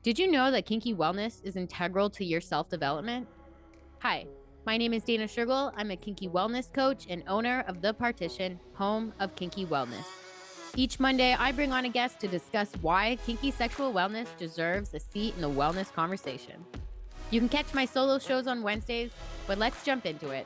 Did you know that kinky wellness is integral to your self-development? Hi, my name is Dana Shergill. I'm a kinky wellness coach and owner of The Partition, home of kinky wellness. Each Monday, I bring on a guest to discuss why kinky sexual wellness deserves a seat in the wellness conversation. You can catch my solo shows on Wednesdays, but let's jump into it.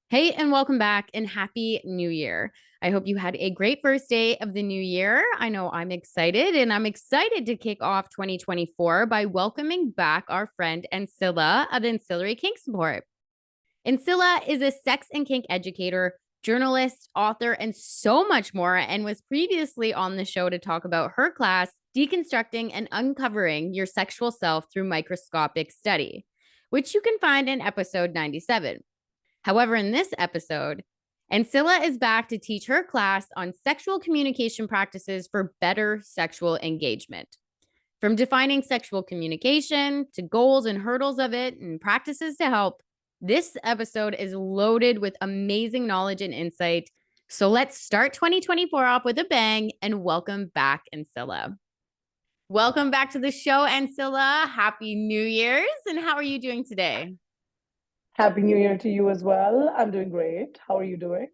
Hey, and welcome back and happy new year. I hope you had a great first day of the new year. I know I'm excited, and I'm excited to kick off 2024 by welcoming back our friend Ancilla of Ancillary Kink Support. Ancilla is a sex and kink educator, journalist, author, and so much more, and was previously on the show to talk about her class, Deconstructing and Uncovering Your Sexual Self Through Microscopic Study, which you can find in episode 97. However, in this episode, Ancilla is back to teach her class on sexual communication practices for better sexual engagement. From defining sexual communication to goals and hurdles of it and practices to help, this episode is loaded with amazing knowledge and insight. So let's start 2024 off with a bang and welcome back, Ancilla. Welcome back to the show, Ancilla. Happy New Year's. And how are you doing today? Happy New Year to you as well. I'm doing great. How are you doing?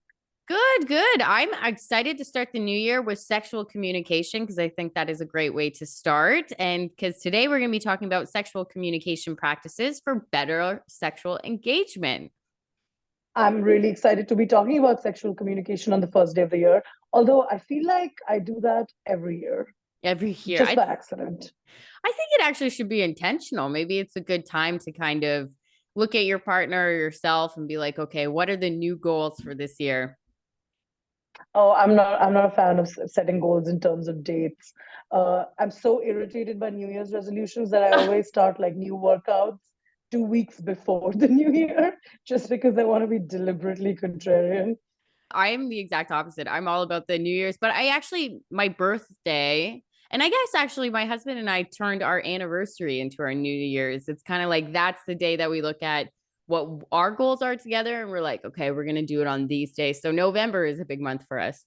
Good. I'm excited to start the new year with sexual communication because I think that is a great way to start. And because today we're going to be talking about sexual communication practices for better sexual engagement. I'm really excited to be talking about sexual communication on the first day of the year, although I feel like I do that every year, Every year, just by accident. I think it actually should be intentional. Maybe it's a good time to kind of look at your partner or yourself and be like, okay, what are the new goals for this year? Oh, I'm not a fan of setting goals in terms of dates. I'm so irritated by New Year's resolutions that I always start like new workouts 2 weeks before the new year, just because I want to be deliberately contrarian. I am the exact opposite. I'm all about the New Year's, but I actually, my birthday, and I guess actually my husband and I turned our anniversary into our New Year's. It's kind of like that's the day that we look at what our goals are together. And we're like, okay, we're going to do it on these days. So November is a big month for us.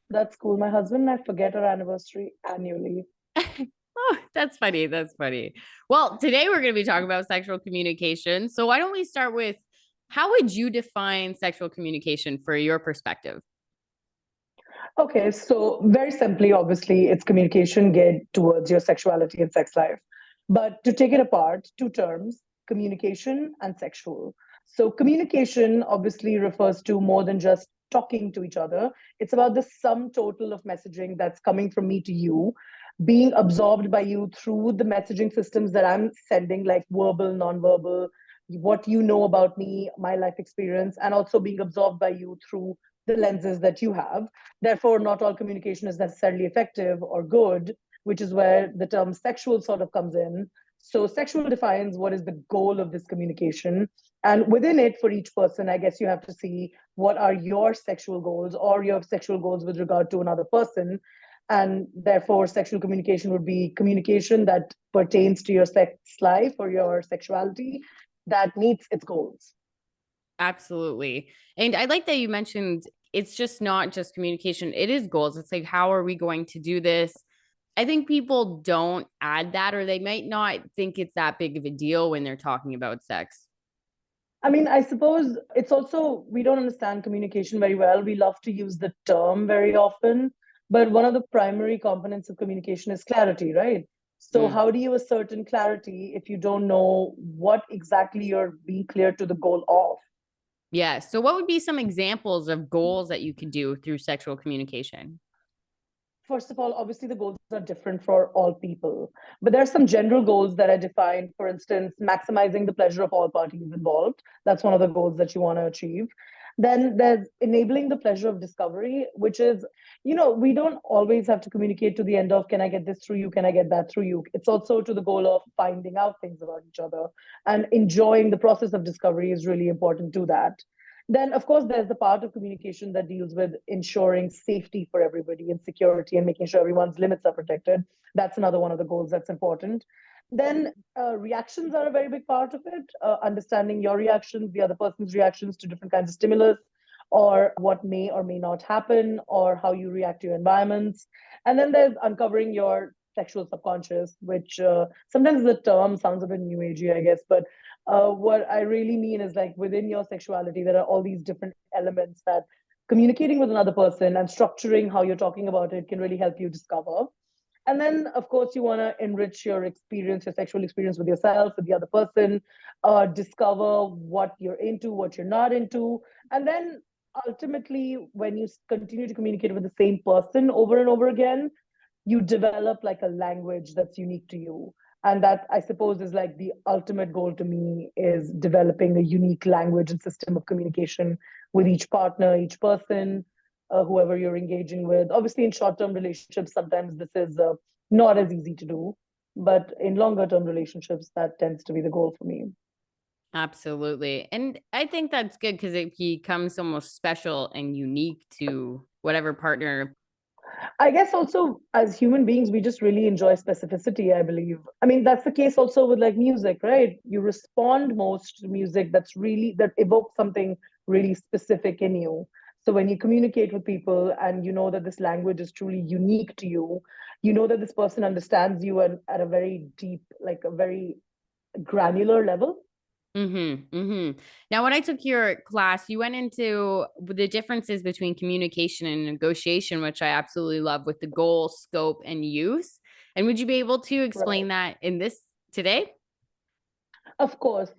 That's cool. My husband and I forget our anniversary annually. Oh, that's funny. That's funny. Well, today we're going to be talking about sexual communication. So why don't we start with how would you define sexual communication for your perspective? Okay, so very simply, obviously, it's communication geared towards your sexuality and sex life. But to take it apart, two terms, communication and sexual. So, communication obviously refers to more than just talking to each other. It's about the sum total of messaging that's coming from me to you, being absorbed by you through the messaging systems that I'm sending, like verbal, nonverbal, what you know about me, my life experience, and also being absorbed by you through the lenses that you have. Therefore, not all communication is necessarily effective or good, which is where the term sexual sort of comes in. So, sexual defines what is the goal of this communication. And within it, for each person, I guess you have to see what are your sexual goals or your sexual goals with regard to another person. And therefore, sexual communication would be communication that pertains to your sex life or your sexuality that meets its goals. Absolutely. And I like that you mentioned it's just not just communication, it is goals. It's like, how are we going to do this? I think people don't add that, or they might not think it's that big of a deal when they're talking about sex. I mean, I suppose it's also, we don't understand communication very well. We love to use the term very often, but one of the primary components of communication is clarity, right? So, Mm. how do you assert clarity if you don't know what exactly you're being clear to the goal of? Yeah. So, what would be some examples of goals that you could do through sexual communication? First of all, obviously the goals are different for all people, but there are some general goals that are defined. For instance, maximizing the pleasure of all parties involved. That's one of the goals that you want to achieve. Then there's enabling the pleasure of discovery, which is, we don't always have to communicate to the end of, can I get this through you? Can I get that through you? It's also to the goal of finding out things about each other, and enjoying the process of discovery is really important to that. Then, of course, there's the part of communication that deals with ensuring safety for everybody and security and making sure everyone's limits are protected. That's another one of the goals that's important. Then, reactions are a very big part of it. Understanding your reactions, the other person's reactions to different kinds of stimulus, or what may or may not happen, or how you react to your environments. And then there's uncovering your sexual subconscious, which sometimes the term sounds a bit new agey, I guess, but what I really mean is like within your sexuality, there are all these different elements that communicating with another person and structuring how you're talking about it can really help you discover. And then, of course, you want to enrich your experience, your sexual experience with yourself, with the other person, discover what you're into, what you're not into. And then ultimately, when you continue to communicate with the same person over and over again, you develop like a language that's unique to you. And that, I suppose, is like the ultimate goal to me, is developing a unique language and system of communication with each partner, each person, whoever you're engaging with. Obviously, in short-term relationships, sometimes this is not as easy to do, but in longer-term relationships, that tends to be the goal for me. Absolutely. And I think that's good because it becomes almost special and unique to whatever partner. I guess also as human beings, we just really enjoy specificity, I believe. I mean, that's the case also with like music, right? You respond most to music that evokes something really specific in you. So when you communicate with people and you know that this language is truly unique to you, you know that this person understands you and at a very deep, like a very granular level. Now, when I took your class, you went into the differences between communication and negotiation, which I absolutely love, with the goal, scope, and use. And would you be able to explain Right. that in this today? Of course.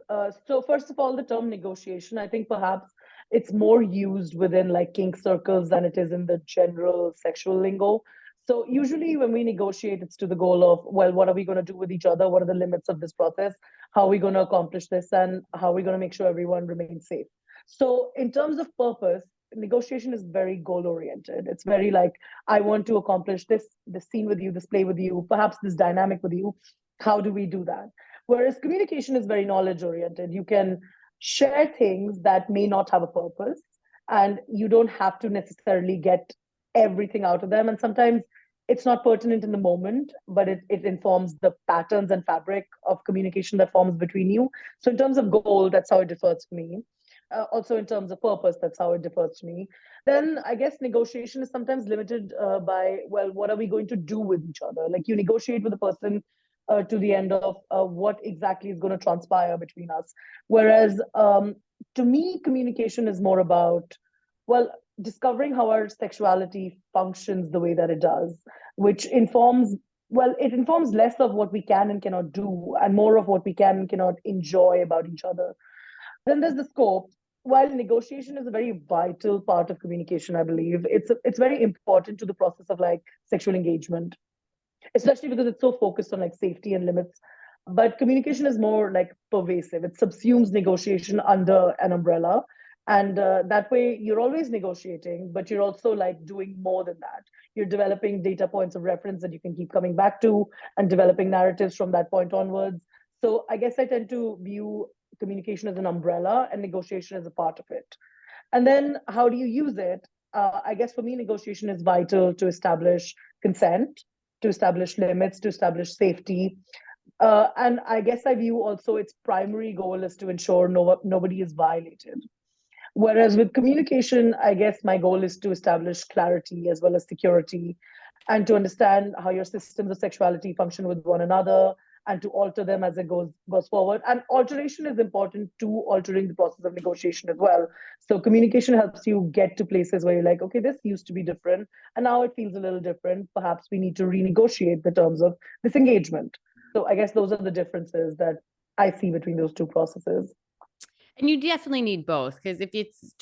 So first of all, the term negotiation, I think perhaps it's more used within like kink circles than it is in the general sexual lingo. So usually when we negotiate, it's to the goal of, well, what are we going to do with each other? What are the limits of this process? How are we going to accomplish this? And how are we going to make sure everyone remains safe? So in terms of purpose, negotiation is very goal oriented. It's very like, I want to accomplish this scene with you, this play with you, perhaps this dynamic with you. How do we do that? Whereas communication is very knowledge oriented. You can share things that may not have a purpose, and you don't have to necessarily get everything out of them. And sometimes it's not pertinent in the moment, but it informs the patterns and fabric of communication that forms between you. So, in terms of goal, that's how it differs to me. Also, in terms of purpose, that's how it differs to me. Then I guess negotiation is sometimes limited by, well, what are we going to do with each other? Like you negotiate with a person to the end of what exactly is going to transpire between us. Whereas to me, communication is more about, well, discovering how our sexuality functions the way that it does, which informs, well, it informs less of what we can and cannot do and more of what we can and cannot enjoy about each other. Then there's the scope. While negotiation is a very vital part of communication, I believe it's very important to the process of like sexual engagement, especially because it's so focused on like safety and limits. But communication is more like pervasive. It subsumes negotiation under an umbrella. And that way, you're always negotiating, but you're also like doing more than that. You're developing data points of reference that you can keep coming back to and developing narratives from that point onwards. So I guess I tend to view communication as an umbrella and negotiation as a part of it. And then how do you use it? I guess for me, negotiation is vital to establish consent, to establish limits, to establish safety. And I guess I view also its primary goal is to ensure nobody is violated. Whereas with communication, I guess my goal is to establish clarity as well as security and to understand how your systems of sexuality function with one another and to alter them as it goes forward. And alteration is important to altering the process of negotiation as well. So communication helps you get to places where you're like, okay, this used to be different, and now it feels a little different. Perhaps we need to renegotiate the terms of this engagement. So I guess those are the differences that I see between those two processes. And you definitely need both, because if it's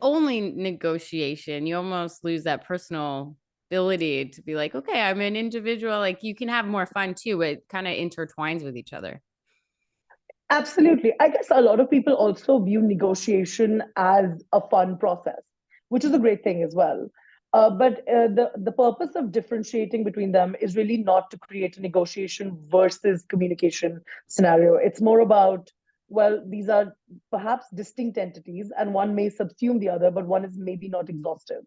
only negotiation, you almost lose that personal ability to be like, okay, I'm an individual. Like you can have more fun too. It kind of intertwines with each other. Absolutely. I guess a lot of people also view negotiation as a fun process, which is a great thing as well. But the purpose of differentiating between them is really not to create a negotiation versus communication scenario. It's more about, well, these are perhaps distinct entities, and one may subsume the other, but one is maybe not exhaustive.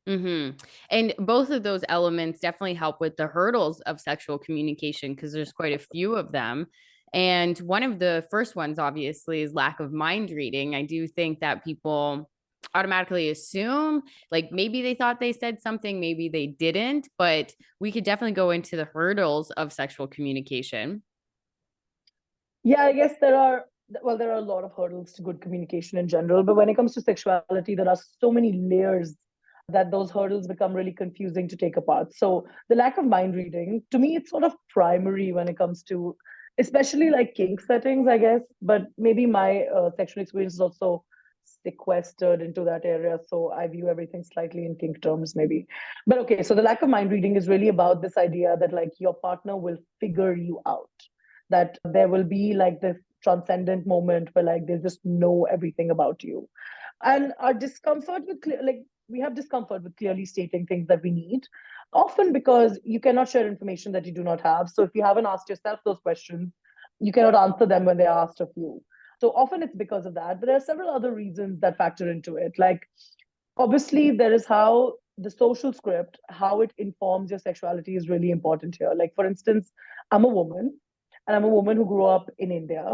And both of those elements definitely help with the hurdles of sexual communication because there's quite a few of them. And one of the first ones, obviously, is lack of mind reading. I do think that people automatically assume, like maybe they thought they said something, maybe they didn't, but we could definitely go into the hurdles of sexual communication. Yeah, I guess there are a lot of hurdles to good communication in general, but when it comes to sexuality, there are so many layers that those hurdles become really confusing to take apart. So the lack of mind reading, to me, it's sort of primary when it comes to, especially like kink settings, I guess, but maybe my sexual experience is also sequestered into that area. So I view everything slightly in kink terms, maybe. But okay, so the lack of mind reading is really about this idea that like your partner will figure you out, that there will be like this transcendent moment where like they just know everything about you. And our discomfort with like we have discomfort with clearly stating things that we need, often because you cannot share information that you do not have. So if you haven't asked yourself those questions, you cannot answer them when they're asked of you. So often it's because of that, but there are several other reasons that factor into it. Like obviously there is how the social script, how it informs your sexuality is really important here. Like for instance, I'm a woman, and I'm a woman who grew up in India.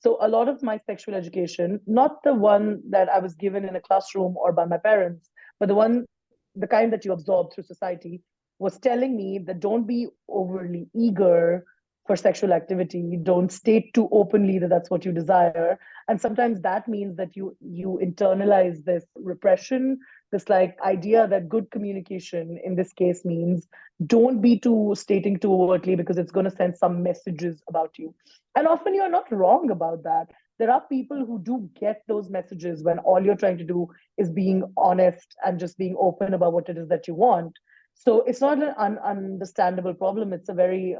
So a lot of my sexual education, not the one that I was given in a classroom or by my parents, but the kind that you absorb through society, was telling me that don't be overly eager for sexual activity. Don't state too openly that that's what you desire. And sometimes that means that you internalize this repression, this like idea that good communication in this case means don't be too stating too overtly because it's going to send some messages about you. And often you're not wrong about that. There are people who do get those messages when all you're trying to do is being honest and just being open about what it is that you want. So it's not an understandable problem. It's a very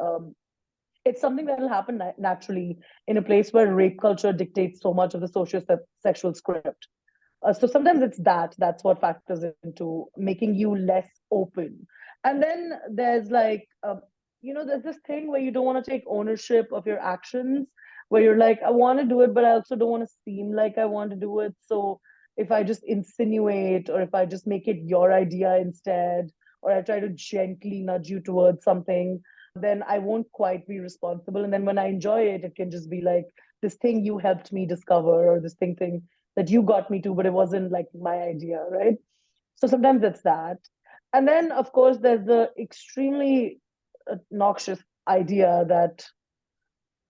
it's something that will happen naturally in a place where rape culture dictates so much of the social sexual script. So sometimes that's what factors into making you less open. And then there's like, there's this thing where you don't want to take ownership of your actions, where you're like, I want to do it, but I also don't want to seem like I want to do it. So if I just insinuate, or if I just make it your idea instead, or I try to gently nudge you towards something, then I won't quite be responsible. And then when I enjoy it, it can just be like this thing you helped me discover, or this thing that you got me to, but it wasn't like my idea, right? So sometimes it's that. And then, of course, there's the extremely noxious idea that,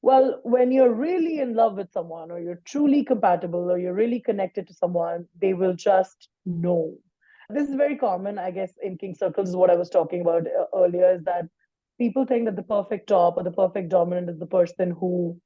well, when you're really in love with someone, or you're truly compatible, or you're really connected to someone, they will just know. This is very common, I guess, in kink circles, is what I was talking about earlier, is that people think that the perfect top or the perfect dominant is the person who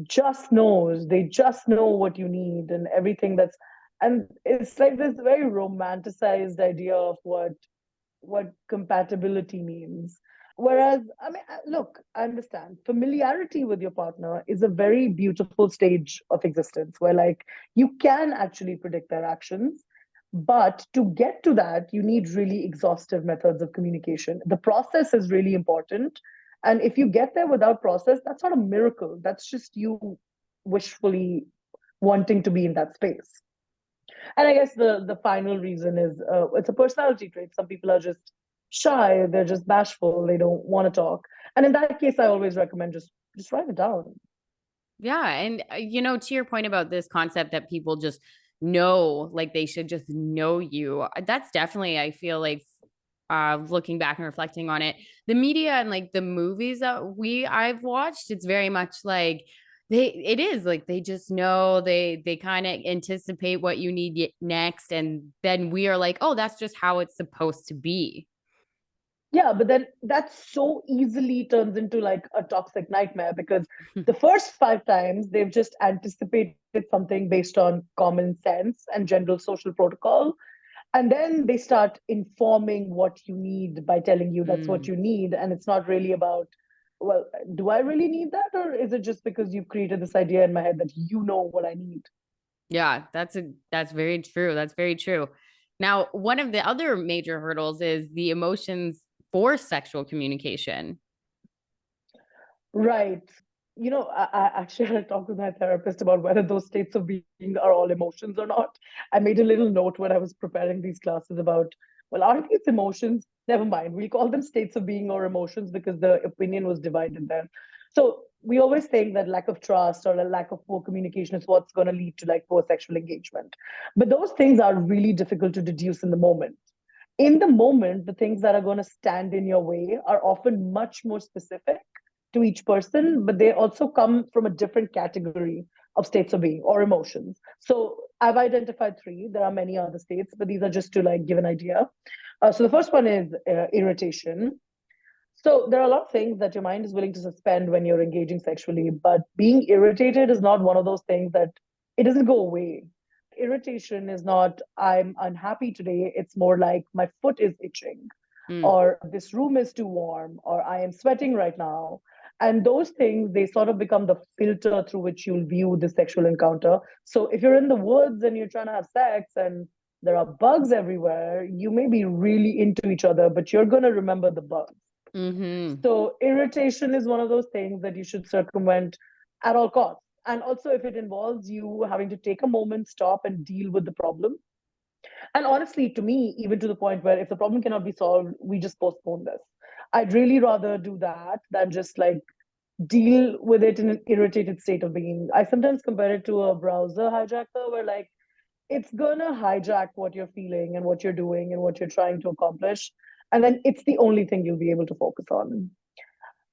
just knows, they just know what you need and everything that's, and it's like this very romanticized idea of what compatibility means. Whereas, I mean, look, I understand familiarity with your partner is a very beautiful stage of existence where, like, you can actually predict their actions. But to get to that, you need really exhaustive methods of communication. The process is really important. And if you get there without process, that's not a miracle. That's just you wishfully wanting to be in that space. And I guess the final reason is it's a personality trait. Some people are just shy, they're just bashful, they don't want to talk. And in that case, I always recommend just write it down. Yeah. And, to your point about this concept that people just know, like they should just know you, that's definitely, I feel like, looking back and reflecting on it, the media and like the movies that I've watched, it's very much like it is like they just know, they kind of anticipate what you need next. And then we are like, oh, that's just how it's supposed to be. Yeah, but then that so easily turns into like a toxic nightmare because the first 5 times they've just anticipated something based on common sense and general social protocol. And then they start informing what you need by telling you that's what Mm. you need. And it's not really about, well, do I really need that? Or is it just because you've created this idea in my head that you know what I need? Yeah, that's very true. That's very true. Now, one of the other major hurdles is the emotions for sexual communication. Right. I actually had a talk with my therapist about whether those states of being are all emotions or not. I made a little note when I was preparing these classes about, well, aren't these emotions? Never mind. We'll call them states of being or emotions because the opinion was divided there. So we always think that lack of trust or a lack of poor communication is what's going to lead to like poor sexual engagement. But those things are really difficult to deduce in the moment. In the moment, the things that are going to stand in your way are often much more specific to each person, but they also come from a different category of states of being or emotions. So I've identified three. There are many other states, but these are just to like give an idea. So the first one is irritation. So there are a lot of things that your mind is willing to suspend when you're engaging sexually, but being irritated is not one of those things that it doesn't go away. Irritation is not, I'm unhappy today. It's more like my foot is itching, Mm. or this room is too warm, or I am sweating right now. And those things, they sort of become the filter through which you'll view the sexual encounter. So if you're in the woods and you're trying to have sex and there are bugs everywhere, you may be really into each other, but you're going to remember the bugs. Mm-hmm. So irritation is one of those things that you should circumvent at all costs. And also, if it involves you having to take a moment, stop, and deal with the problem. And honestly, to me, even to the point where if the problem cannot be solved, we just postpone this. I'd really rather do that than just like deal with it in an irritated state of being. I sometimes compare it to a browser hijacker where like it's gonna hijack what you're feeling and what you're doing and what you're trying to accomplish. And then it's the only thing you'll be able to focus on.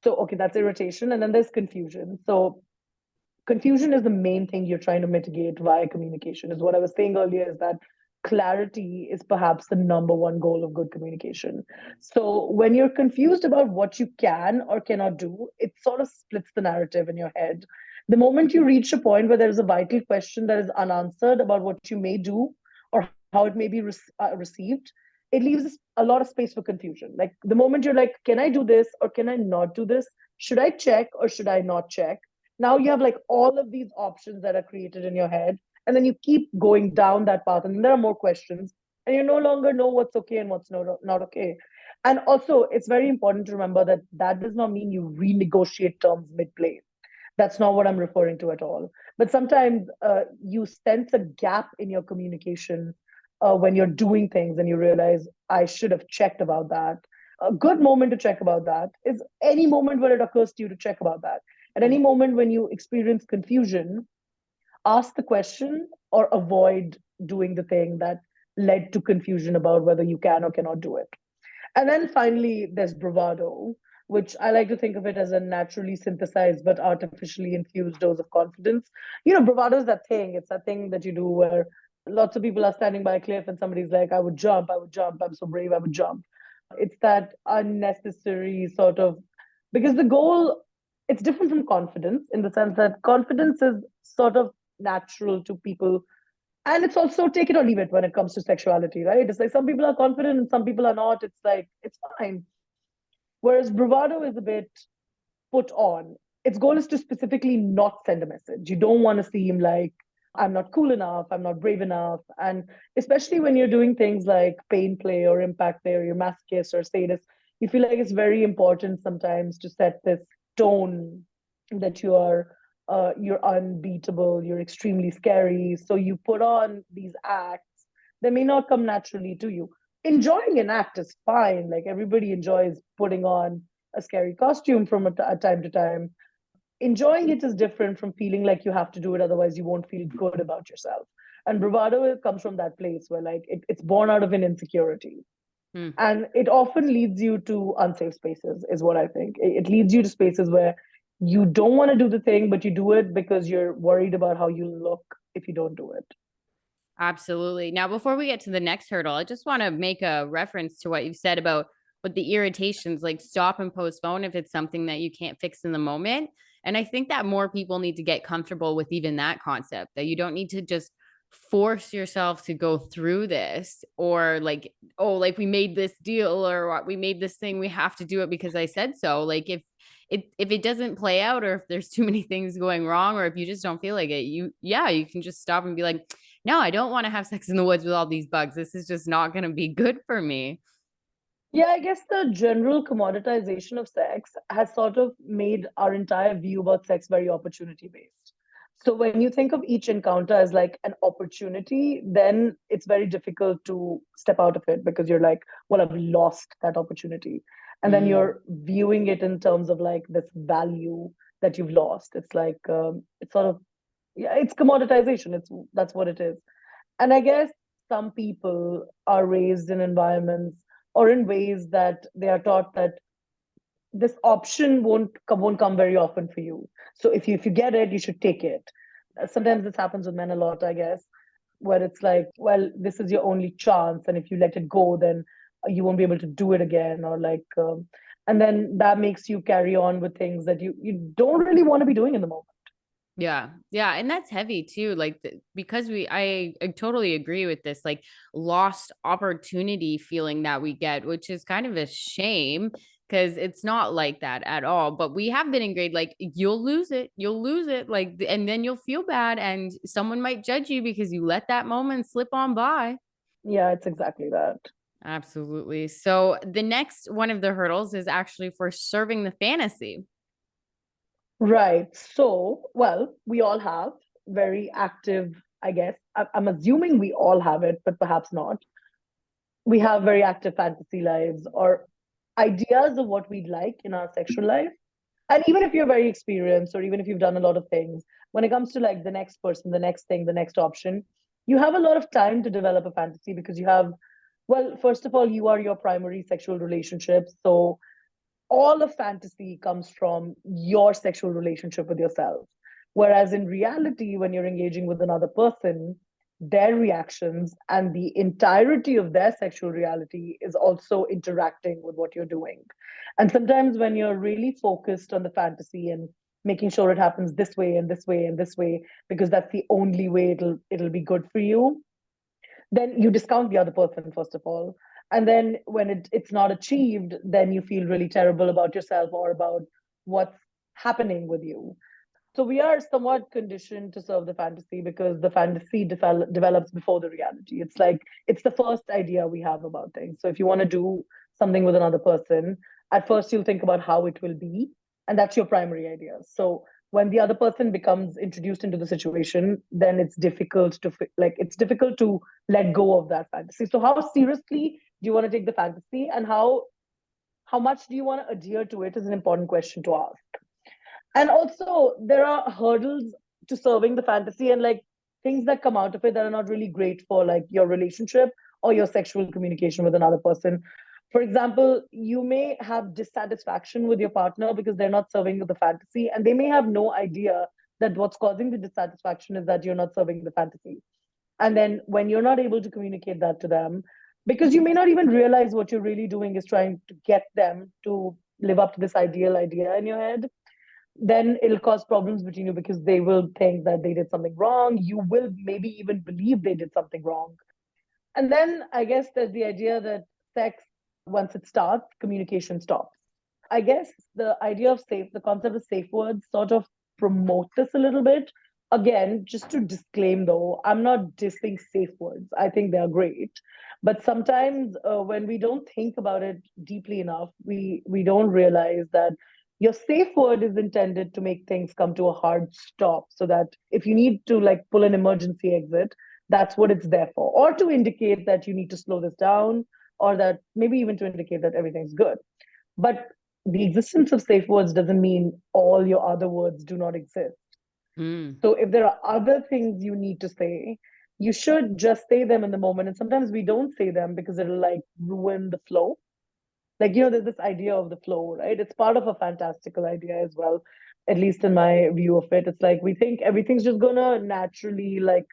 So, okay, that's irritation. And then there's confusion. So, confusion is the main thing you're trying to mitigate via communication. Is what I was saying earlier is that clarity is perhaps the number one goal of good communication. So, when you're confused about what you can or cannot do, it sort of splits the narrative in your head. The moment you reach a point where there is a vital question that is unanswered about what you may do or how it may be received, it leaves a lot of space for confusion. Like the moment you're like, can I do this or can I not do this? Should I check or should I not check? Now you have like all of these options that are created in your head, and then you keep going down that path, and there are more questions, and you no longer know what's okay and what's not okay. And also, it's very important to remember that that does not mean you renegotiate terms mid-play. That's not what I'm referring to at all. But sometimes you sense a gap in your communication when you're doing things and you realize, I should have checked about that. A good moment to check about that is any moment when it occurs to you to check about that. At any moment when you experience confusion, ask the question or avoid doing the thing that led to confusion about whether you can or cannot do it. And then finally, there's bravado, which I like to think of it as a naturally synthesized but artificially infused dose of confidence. You know, bravado is that thing. It's that thing that you do where lots of people are standing by a cliff and somebody's like, I would jump, I'm so brave, I would jump. It's that unnecessary sort of, because the goal, it's different from confidence in the sense that confidence is sort of natural to people, and it's also take it or leave it when it comes to sexuality, right? It's like some people are confident and some people are not. It's like it's fine. Whereas bravado is a bit put on. Its goal is to specifically not send a message. You don't want to seem like I'm not cool enough, I'm not brave enough. And especially when you're doing things like pain play or impact play or you're masochist or sadist, you feel like it's very important sometimes to set this tone that you're unbeatable, you're extremely scary. So you put on these acts that may not come naturally to you. Enjoying an act is fine. Like everybody enjoys putting on a scary costume from a time to time. Enjoying it is different from feeling like you have to do it, otherwise you won't feel good about yourself. And bravado comes from that place where like it's born out of an insecurity. Mm. And it often leads you to unsafe spaces, is what I think. It leads you to spaces where you don't want to do the thing, but you do it because you're worried about how you look if you don't do it. Absolutely. Now, before we get to the next hurdle, I just want to make a reference to what you've said about what the irritations, like stop and postpone if it's something that you can't fix in the moment. And I think that more people need to get comfortable with even that concept, that you don't need to just force yourself to go through this, or like, oh, like we made this deal or we made this thing, we have to do it because I said so. Like if it doesn't play out, or if there's too many things going wrong, or if you just don't feel like it, you can just stop and be like, no, I don't want to have sex in the woods with all these bugs. This is just not going to be good for me. Yeah, I guess the general commoditization of sex has sort of made our entire view about sex very opportunity based. So when you think of each encounter as like an opportunity, then it's very difficult to step out of it because you're like, well, I've lost that opportunity. And then Mm. you're viewing it in terms of like this value that you've lost. It's like it's sort of, yeah, it's commoditization. That's what it is. And I guess some people are raised in environments or in ways that they are taught that this option won't come very often for you. So if you get it, you should take it. Sometimes this happens with men a lot, I guess, where it's like, well, this is your only chance, and if you let it go, then you won't be able to do it again, or like, and then that makes you carry on with things that you don't really want to be doing in the moment. Yeah. Yeah. And that's heavy too. Like, because I totally agree with this, like, lost opportunity feeling that we get, which is kind of a shame because it's not like that at all. But we have been in grade, like, you'll lose it. Like, and then you'll feel bad and someone might judge you because you let that moment slip on by. Yeah, it's exactly that. Absolutely. So the next one of the hurdles is actually for serving the fantasy. Right. So, well, we all have very active, I guess. I'm assuming we all have it, but perhaps not. We have very active fantasy lives or ideas of what we'd like in our sexual life. And even if you're very experienced or even if you've done a lot of things, when it comes to like the next person, the next thing, the next option, you have a lot of time to develop a fantasy because you have, well, first of all, you are your primary sexual relationship. So all of fantasy comes from your sexual relationship with yourself. Whereas in reality, when you're engaging with another person, their reactions and the entirety of their sexual reality is also interacting with what you're doing. And sometimes when you're really focused on the fantasy and making sure it happens this way and this way and this way, because that's the only way it'll be good for you, then you discount the other person first of all, and then when it's not achieved, then you feel really terrible about yourself or about what's happening with you. So we are somewhat conditioned to serve the fantasy because the fantasy develops before the reality. It's like it's the first idea we have about things. So if you want to do something with another person, at first you'll think about how it will be, and that's your primary idea. So when the other person becomes introduced into the situation, then it's difficult to let go of that fantasy. So how seriously do you want to take the fantasy, and how much do you want to adhere to it is an important question to ask. And also there are hurdles to serving the fantasy and like things that come out of it that are not really great for like your relationship or your sexual communication with another person. For example, you may have dissatisfaction with your partner because they're not serving the fantasy, and they may have no idea that what's causing the dissatisfaction is that you're not serving the fantasy. And then when you're not able to communicate that to them, because you may not even realize what you're really doing is trying to get them to live up to this ideal idea in your head, then it'll cause problems between you because they will think that they did something wrong. You will maybe even believe they did something wrong. And then I guess there's the idea that sex, once it starts, communication stops. I guess the concept of safe words sort of promote this a little bit. Again, just to disclaim though, I'm not dissing safe words. I think they're great. But sometimes when we don't think about it deeply enough, we don't realize that your safe word is intended to make things come to a hard stop so that if you need to like pull an emergency exit, that's what it's there for, or to indicate that you need to slow this down, or that maybe even to indicate that everything's good. But the existence of safe words doesn't mean all your other words do not exist. Hmm. So if there are other things you need to say, you should just say them in the moment. And sometimes we don't say them because it'll like ruin the flow. Like, there's this idea of the flow, right? It's part of a fantastical idea as well, at least in my view of it. It's like we think everything's just gonna naturally like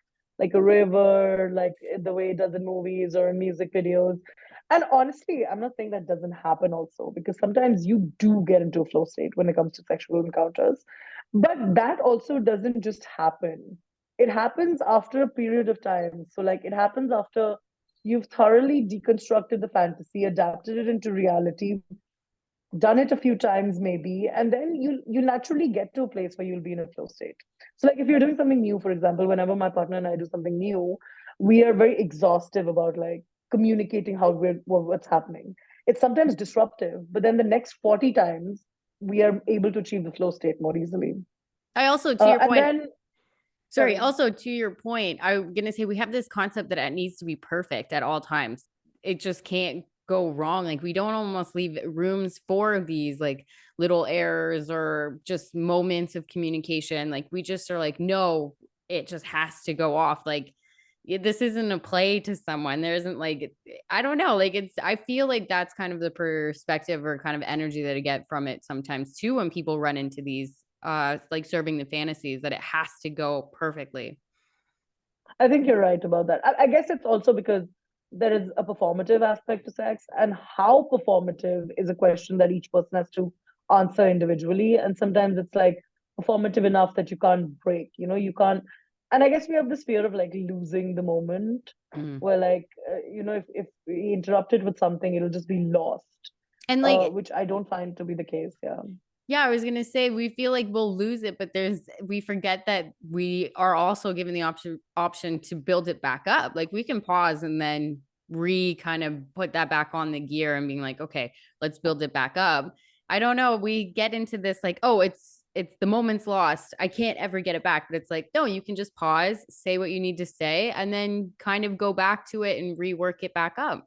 a river, like the way it does in movies or in music videos. And honestly, I'm not saying that doesn't happen also, because sometimes you do get into a flow state when it comes to sexual encounters. But that also doesn't just happen. It happens after a period of time. So like it happens after you've thoroughly deconstructed the fantasy, adapted it into reality, done it a few times maybe, and then you naturally get to a place where you'll be in a flow state. So like if you're doing something new, for example, whenever my partner and I do something new, we are very exhaustive about like communicating what's happening. It's sometimes disruptive, but then the next 40 times we are able to achieve the flow state more easily. I also, to your And point, then sorry, sorry. also to your point, I'm going to say we have this concept that it needs to be perfect at all times. It just can't go wrong. Like, we don't almost leave rooms for these like little errors or just moments of communication. Like we just are like, no, it just has to go off. Like this isn't a play to someone. There isn't like, I don't know. Like I feel like that's kind of the perspective or kind of energy that I get from it sometimes too, when people run into these, like serving the fantasies, that it has to go perfectly. I think you're right about that. I guess it's also because there is a performative aspect to sex, and how performative is a question that each person has to answer individually. And sometimes it's like performative enough that you can't break, you can't. And I guess we have this fear of like losing the moment Mm. where, like, if we interrupt it with something, it'll just be lost, And like, which I don't find to be the case. Yeah. yeah, I was gonna say we feel like we'll lose it, but we forget that we are also given the option to build it back up. Like we can pause and then kind of put that back on the gear and being like, okay, let's build it back up. I don't know. We get into this like, oh, it's the moment's lost. I can't ever get it back. But it's like, no, you can just pause, say what you need to say, and then kind of go back to it and rework it back up.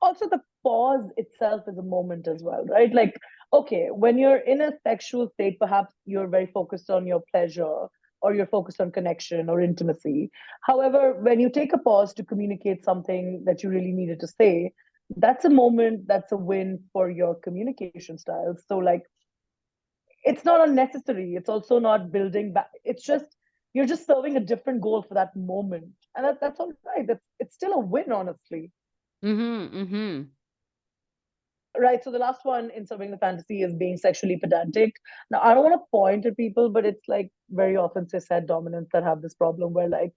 Also, the pause itself is a moment as well, right? Like, okay, when you're in a sexual state, perhaps you're very focused on your pleasure, or you're focused on connection or intimacy. However, when you take a pause to communicate something that you really needed to say, that's a moment, that's a win for your communication style. So, like, it's not unnecessary. It's also not building back. It's just, you're just serving a different goal for that moment. And that's all right. It's still a win, honestly. Mm-hmm. Mm-hmm. Right. So the last one in serving the fantasy is being sexually pedantic. Now, I don't want to point at people, but it's like very often cishet dominants that have this problem where, like,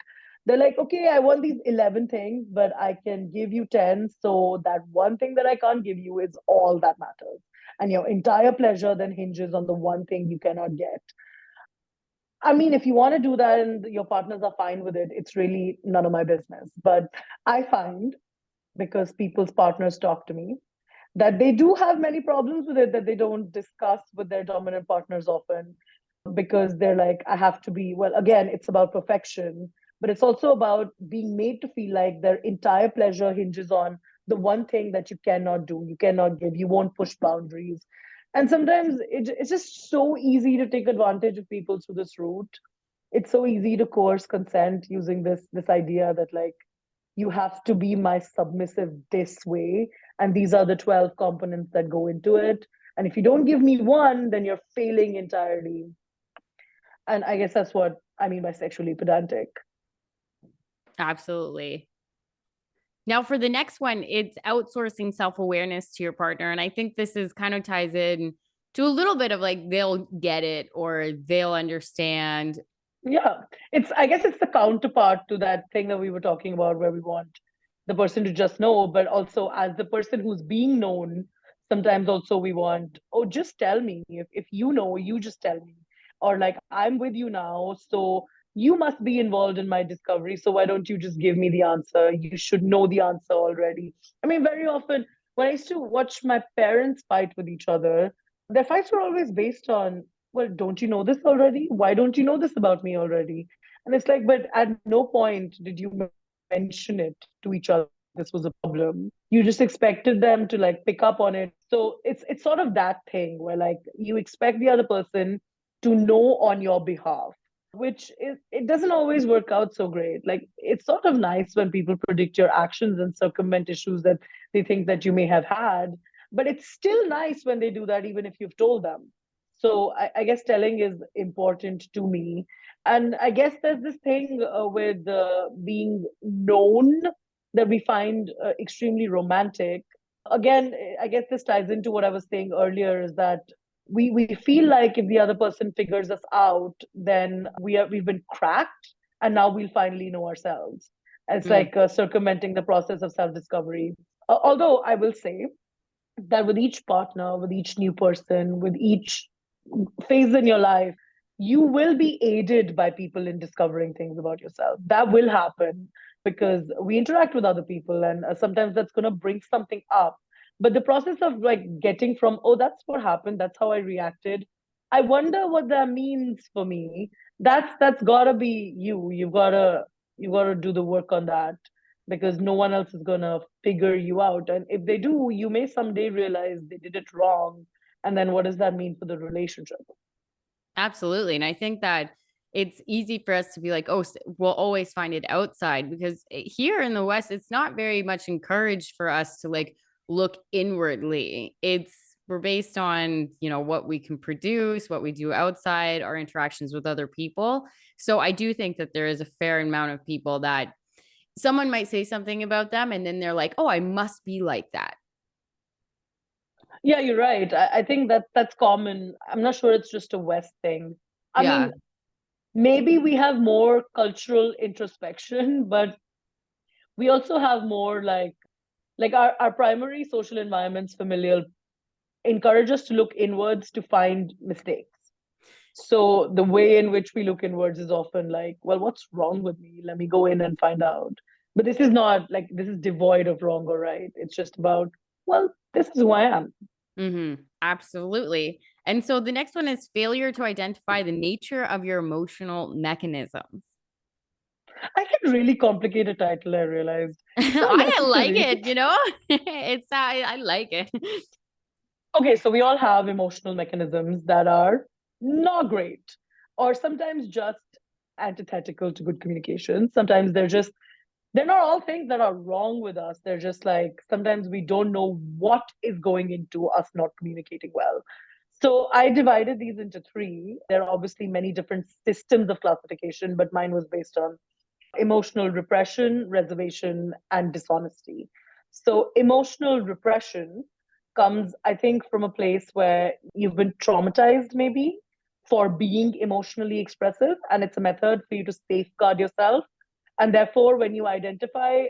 they're like, okay, I want these 11 things, but I can give you 10. So that one thing that I can't give you is all that matters. And your entire pleasure then hinges on the one thing you cannot get. I mean, if you want to do that and your partners are fine with it, it's really none of my business. But I find, because people's partners talk to me, that they do have many problems with it that they don't discuss with their dominant partners often, because they're like, I have to be, well, again, it's about perfection, but it's also about being made to feel like their entire pleasure hinges on the one thing that you cannot do, you cannot give, you won't push boundaries. And sometimes it's just so easy to take advantage of people through this route. It's so easy to coerce consent using this idea that, like, you have to be my submissive this way, and these are the 12 components that go into it, and if you don't give me one, then you're failing entirely. And I guess that's what I mean by sexually pedantic. Absolutely. Now, for the next one, it's outsourcing self awareness to your partner. And I think this is kind of ties in to a little bit of like they'll get it or they'll understand. Yeah, I guess it's the counterpart to that thing that we were talking about, where we want the person to just know, but also as the person who's being known, sometimes also we want, oh, just tell me. If you know, you just tell me. Or like, I'm with you now, so you must be involved in my discovery. So why don't you just give me the answer? You should know the answer already. I mean, very often when I used to watch my parents fight with each other, their fights were always based on, well, don't you know this already? Why don't you know this about me already? And it's like, but at no point did you mention it to each other. This was a problem. You just expected them to like pick up on it. So it's sort of that thing where, like, you expect the other person to know on your behalf, which is, it doesn't always work out so great. Like, it's sort of nice when people predict your actions and circumvent issues that they think that you may have had, but it's still nice when they do that, even if you've told them. So I guess telling is important to me. And I guess there's this thing with being known that we find extremely romantic. Again, I guess this ties into what I was saying earlier, is that we feel like if the other person figures us out, then we've been cracked, and now we'll finally know ourselves. It's Mm. like circumventing the process of self discovery. Although I will say that with each partner, with each new person, with each phase in your life, you will be aided by people in discovering things about yourself. That will happen because we interact with other people, and sometimes that's going to bring something up. But the process of like getting from, oh, that's what happened, that's how I reacted, I wonder what that means for me. That's gotta be you. You've gotta do the work on that, because no one else is gonna figure you out. And if they do, you may someday realize they did it wrong, And then what does that mean for the relationship? Absolutely. And I think that it's easy for us to be like, oh, we'll always find it outside, because here in the West, it's not very much encouraged for us to like look inwardly. We're based on, what we can produce, what we do outside, our interactions with other people. So I do think that there is a fair amount of people that someone might say something about them and then they're like, oh, I must be like that. Yeah, you're right. I think that that's common. I'm not sure it's just a West thing. I Yeah. mean, maybe we have more cultural introspection, but we also have more like our primary social environments, familial, encourage us to look inwards to find mistakes. So the way in which we look inwards is often like, well, what's wrong with me? Let me go in and find out. But this is not like, this is devoid of wrong or right. It's just about, well, this is who I am. Absolutely. And so the next one is failure to identify the nature of your emotional mechanisms. I get really complicated title, I realized. It's not I like necessary. it, I like it. Okay, so we all have emotional mechanisms that are not great, or sometimes just antithetical to good communication. Sometimes they're not all things that are wrong with us. They're just like sometimes we don't know what is going into us not communicating well. So I divided these into three. There are obviously many different systems of classification, but mine was based on emotional repression, reservation, and dishonesty. So emotional repression comes, I think, from a place where you've been traumatized, maybe, for being emotionally expressive. And it's a method for you to safeguard yourself. And therefore, when you identify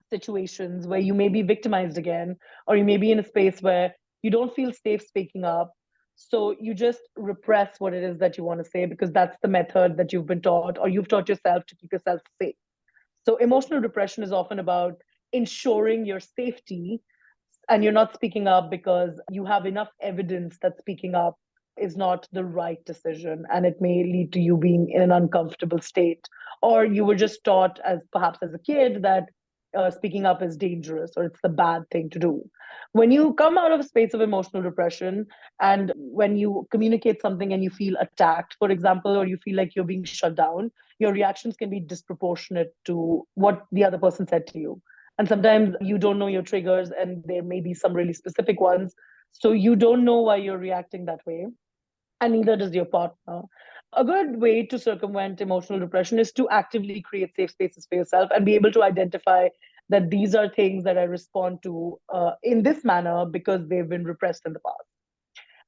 situations where you may be victimized again, or you may be in a space where you don't feel safe speaking up, so you just repress what it is that you want to say because that's the method that you've been taught or you've taught yourself to keep yourself safe. So emotional repression is often about ensuring your safety, and you're not speaking up because you have enough evidence that speaking up is not the right decision and it may lead to you being in an uncomfortable state, or you were just taught as perhaps as a kid that speaking up is dangerous or it's the bad thing to do. When you come out of a space of emotional repression and when you communicate something and you feel attacked, for example, or you feel like you're being shut down, your reactions can be disproportionate to what the other person said to you. And sometimes you don't know your triggers, and there may be some really specific ones. So you don't know why you're reacting that way, and neither does your partner. A good way to circumvent emotional depression is to actively create safe spaces for yourself and be able to identify that these are things that I respond to in this manner because they've been repressed in the past,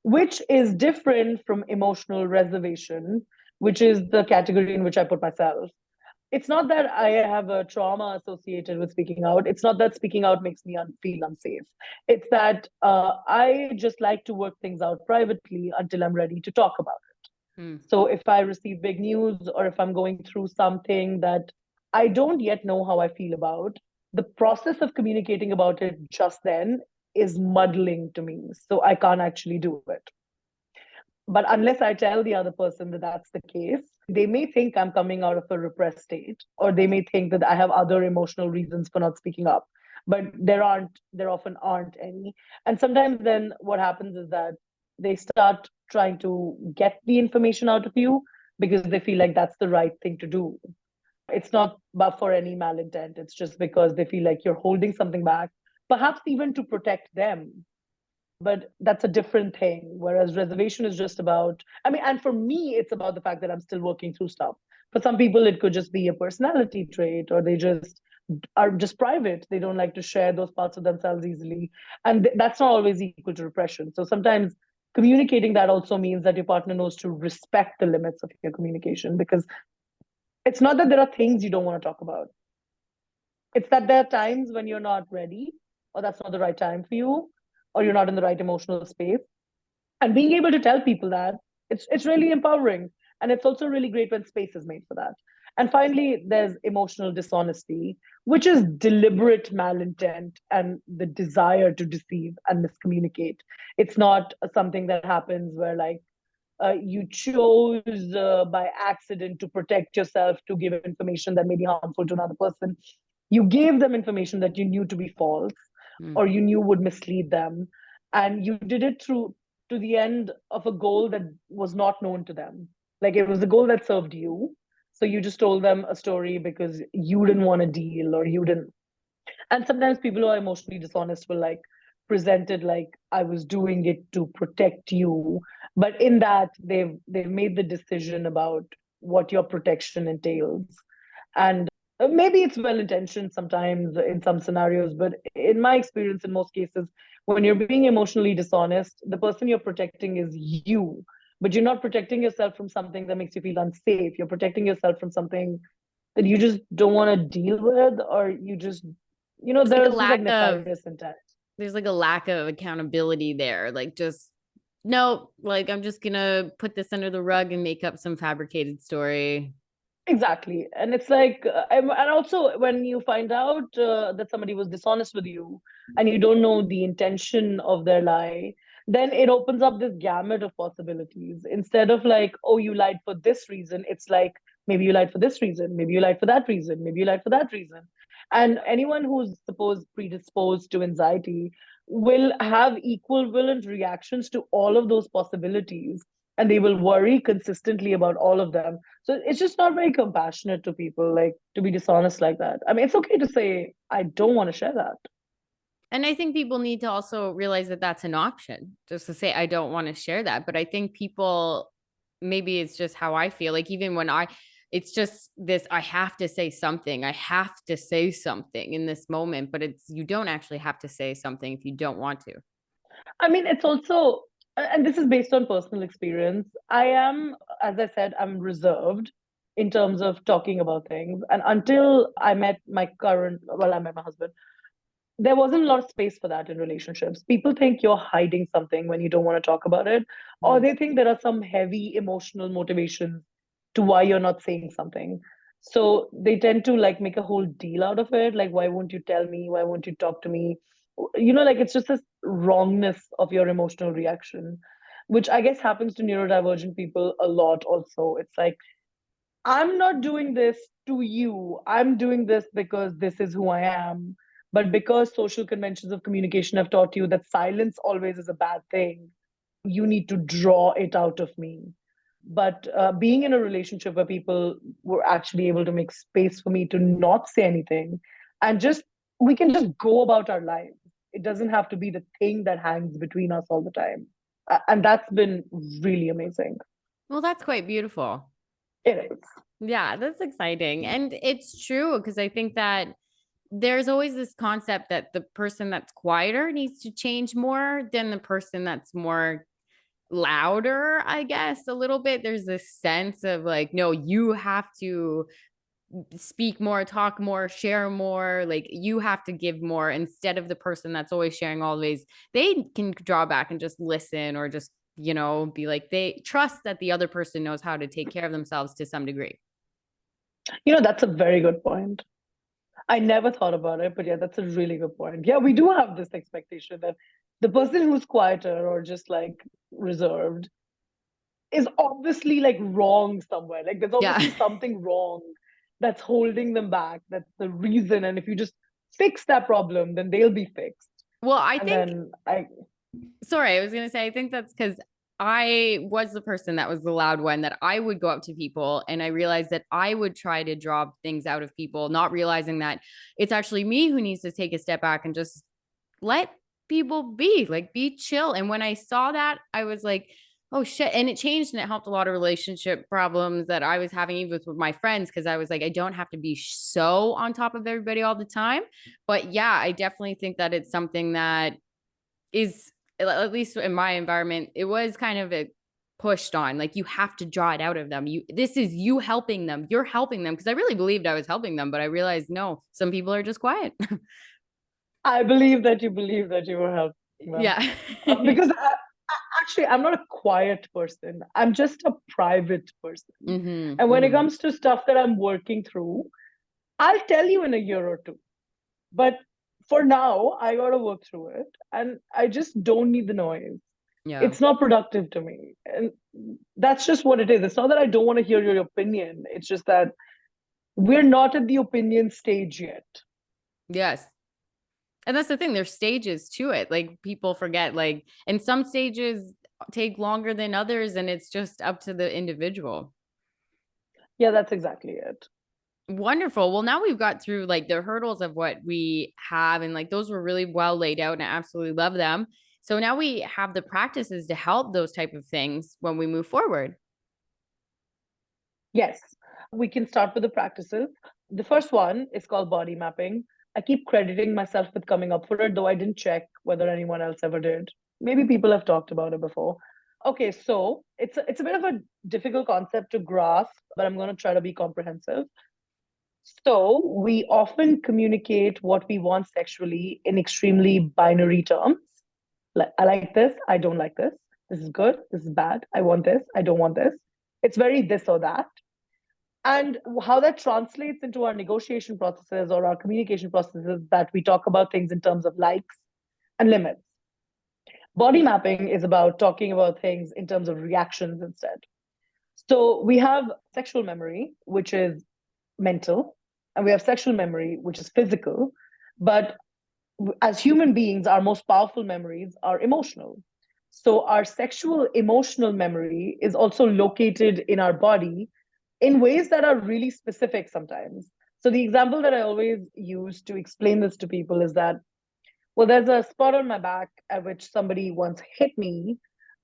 which is different from emotional reservation, which is the category in which I put myself. It's not that I have a trauma associated with speaking out. It's not that speaking out makes me feel unsafe. It's that I just like to work things out privately until I'm ready to talk about it. So if I receive big news or if I'm going through something that I don't yet know how I feel about, the process of communicating about it just then is muddling to me. So I can't actually do it. But unless I tell the other person that that's the case, they may think I'm coming out of a repressed state, or they may think that I have other emotional reasons for not speaking up. But there often aren't any. And sometimes then what happens is that they start trying to get the information out of you because they feel like that's the right thing to do. It's not but for any malintent. It's just because they feel like you're holding something back, perhaps even to protect them, but that's a different thing. Whereas reservation is just about, I mean, and for me, it's about the fact that I'm still working through stuff. For some people, it could just be a personality trait, or they just are just private. They don't like to share those parts of themselves easily. And that's not always equal to repression. So sometimes communicating that also means that your partner knows to respect the limits of your communication, because it's not that there are things you don't want to talk about. It's that there are times when you're not ready, or that's not the right time for you, or you're not in the right emotional space. And being able to tell people that, it's really empowering. And it's also really great when space is made for that. And finally, there's emotional dishonesty, which is deliberate malintent and the desire to deceive and miscommunicate. It's not something that happens where like you chose by accident to protect yourself to give information that may be harmful to another person. You gave them information that you knew to be false or you knew would mislead them. And you did it through to the end of a goal that was not known to them. Like it was a goal that served you. So you just told them a story because you didn't want to deal or you didn't. And sometimes people who are emotionally dishonest will like present it like I was doing it to protect you. But in that they've made the decision about what your protection entails. And maybe it's well intentioned sometimes in some scenarios, but in my experience, in most cases, when you're being emotionally dishonest, the person you're protecting is you, but you're not protecting yourself from something that makes you feel unsafe. You're protecting yourself from something that you just don't want to deal with, or you just, It's like a there's just like lack of nefarious intent. there's like a lack of accountability there. Like just no, like I'm just gonna put this under the rug and make up some fabricated story. Exactly. And it's like, and also when you find out that somebody was dishonest with you and you don't know the intention of their lie, then it opens up this gamut of possibilities. Instead of like, oh, you lied for this reason, it's like, maybe you lied for this reason, maybe you lied for that reason, maybe you lied for that reason. And anyone who's supposed predisposed to anxiety will have equivalent reactions to all of those possibilities. And they will worry consistently about all of them, so it's just not very compassionate to people, like to be dishonest like that. I mean, it's okay to say, I don't want to share that. And I think people need to also realize that that's an option, just to say, I don't want to share that. But I think people, maybe it's just how I feel. Like, even when it's just this, I have to say something. I have to say something in this moment, but you don't actually have to say something if you don't want to. I mean, it's also, and this is based on personal experience. I am, as I said, I'm reserved in terms of talking about things. And until I met my current, well, I met my husband, there wasn't a lot of space for that in relationships. People think you're hiding something when you don't want to talk about it, or Mm. they think there are some heavy emotional motivations to why you're not saying something. So they tend to like make a whole deal out of it. Like, why won't you tell me? Why won't you talk to me? Like it's just this wrongness of your emotional reaction, which I guess happens to neurodivergent people a lot also. It's like, I'm not doing this to you. I'm doing this because this is who I am. But because social conventions of communication have taught you that silence always is a bad thing, you need to draw it out of me. But being in a relationship where people were actually able to make space for me to not say anything and just, we can just go about our lives. It doesn't have to be the thing that hangs between us all the time. And that's been really amazing. Well, that's quite beautiful. It is. Yeah, that's exciting. And it's true because I think that there's always this concept that the person that's quieter needs to change more than the person that's more louder, I guess, a little bit. There's this sense of like, no, you have to speak more, talk more, share more. Like, you have to give more instead of the person that's always sharing always. They can draw back and just listen or just, be like, they trust that the other person knows how to take care of themselves to some degree. That's a very good point. I never thought about it, but yeah, that's a really good point. Yeah, we do have this expectation that the person who's quieter or just like reserved is obviously like wrong somewhere. Like there's Yeah. obviously something wrong that's holding them back. That's the reason. And if you just fix that problem, then they'll be fixed. Well, I And think, then I, sorry, I was going to say, I think that's because I was the person that was the loud one, that I would go up to people and I realized that I would try to draw things out of people, not realizing that it's actually me who needs to take a step back and just let people be, like, be chill. And when I saw that, I was like, oh shit. And it changed and it helped a lot of relationship problems that I was having even with my friends, because I was like, I don't have to be so on top of everybody all the time. But yeah, I definitely think that it's something that is, at least in my environment, it was kind of a pushed on, like, you have to draw it out of them. This is you helping them, you're helping them, because I really believed I was helping them, but I realized no, some people are just quiet. I believe that you were helping them. Yeah. Because actually, I'm not a quiet person. I'm just a private person. Mm-hmm, And when it mm-hmm. comes to stuff that I'm working through, I'll tell you in a year or two. But for now, I got to work through it. And I just don't need the noise. Yeah. It's not productive to me. And that's just what it is. It's not that I don't want to hear your opinion. It's just that we're not at the opinion stage yet. Yes. And that's the thing, there's stages to it. Like, people forget, like, in some stages take longer than others, and it's just up to the individual. Yeah, that's exactly it. Wonderful. Well, now we've got through like the hurdles of what we have, and like those were really well laid out, and I absolutely love them. So now we have the practices to help those type of things when we move forward. Yes, we can start with the practices. The first one is called body mapping. I keep crediting myself with coming up for it, though I didn't check whether anyone else ever did. Maybe people have talked about it before. Okay, so it's a bit of a difficult concept to grasp, but I'm going to try to be comprehensive. So we often communicate what we want sexually in extremely binary terms. Like, I like this, I don't like this. This is good, this is bad. I want this, I don't want this. It's very this or that. And how that translates into our negotiation processes or our communication processes, that we talk about things in terms of likes and limits. Body mapping is about talking about things in terms of reactions instead. So we have sexual memory, which is mental, and we have sexual memory, which is physical. But as human beings, our most powerful memories are emotional. So our sexual emotional memory is also located in our body in ways that are really specific sometimes. So the example that I always use to explain this to people is that, well, there's a spot on my back at which somebody once hit me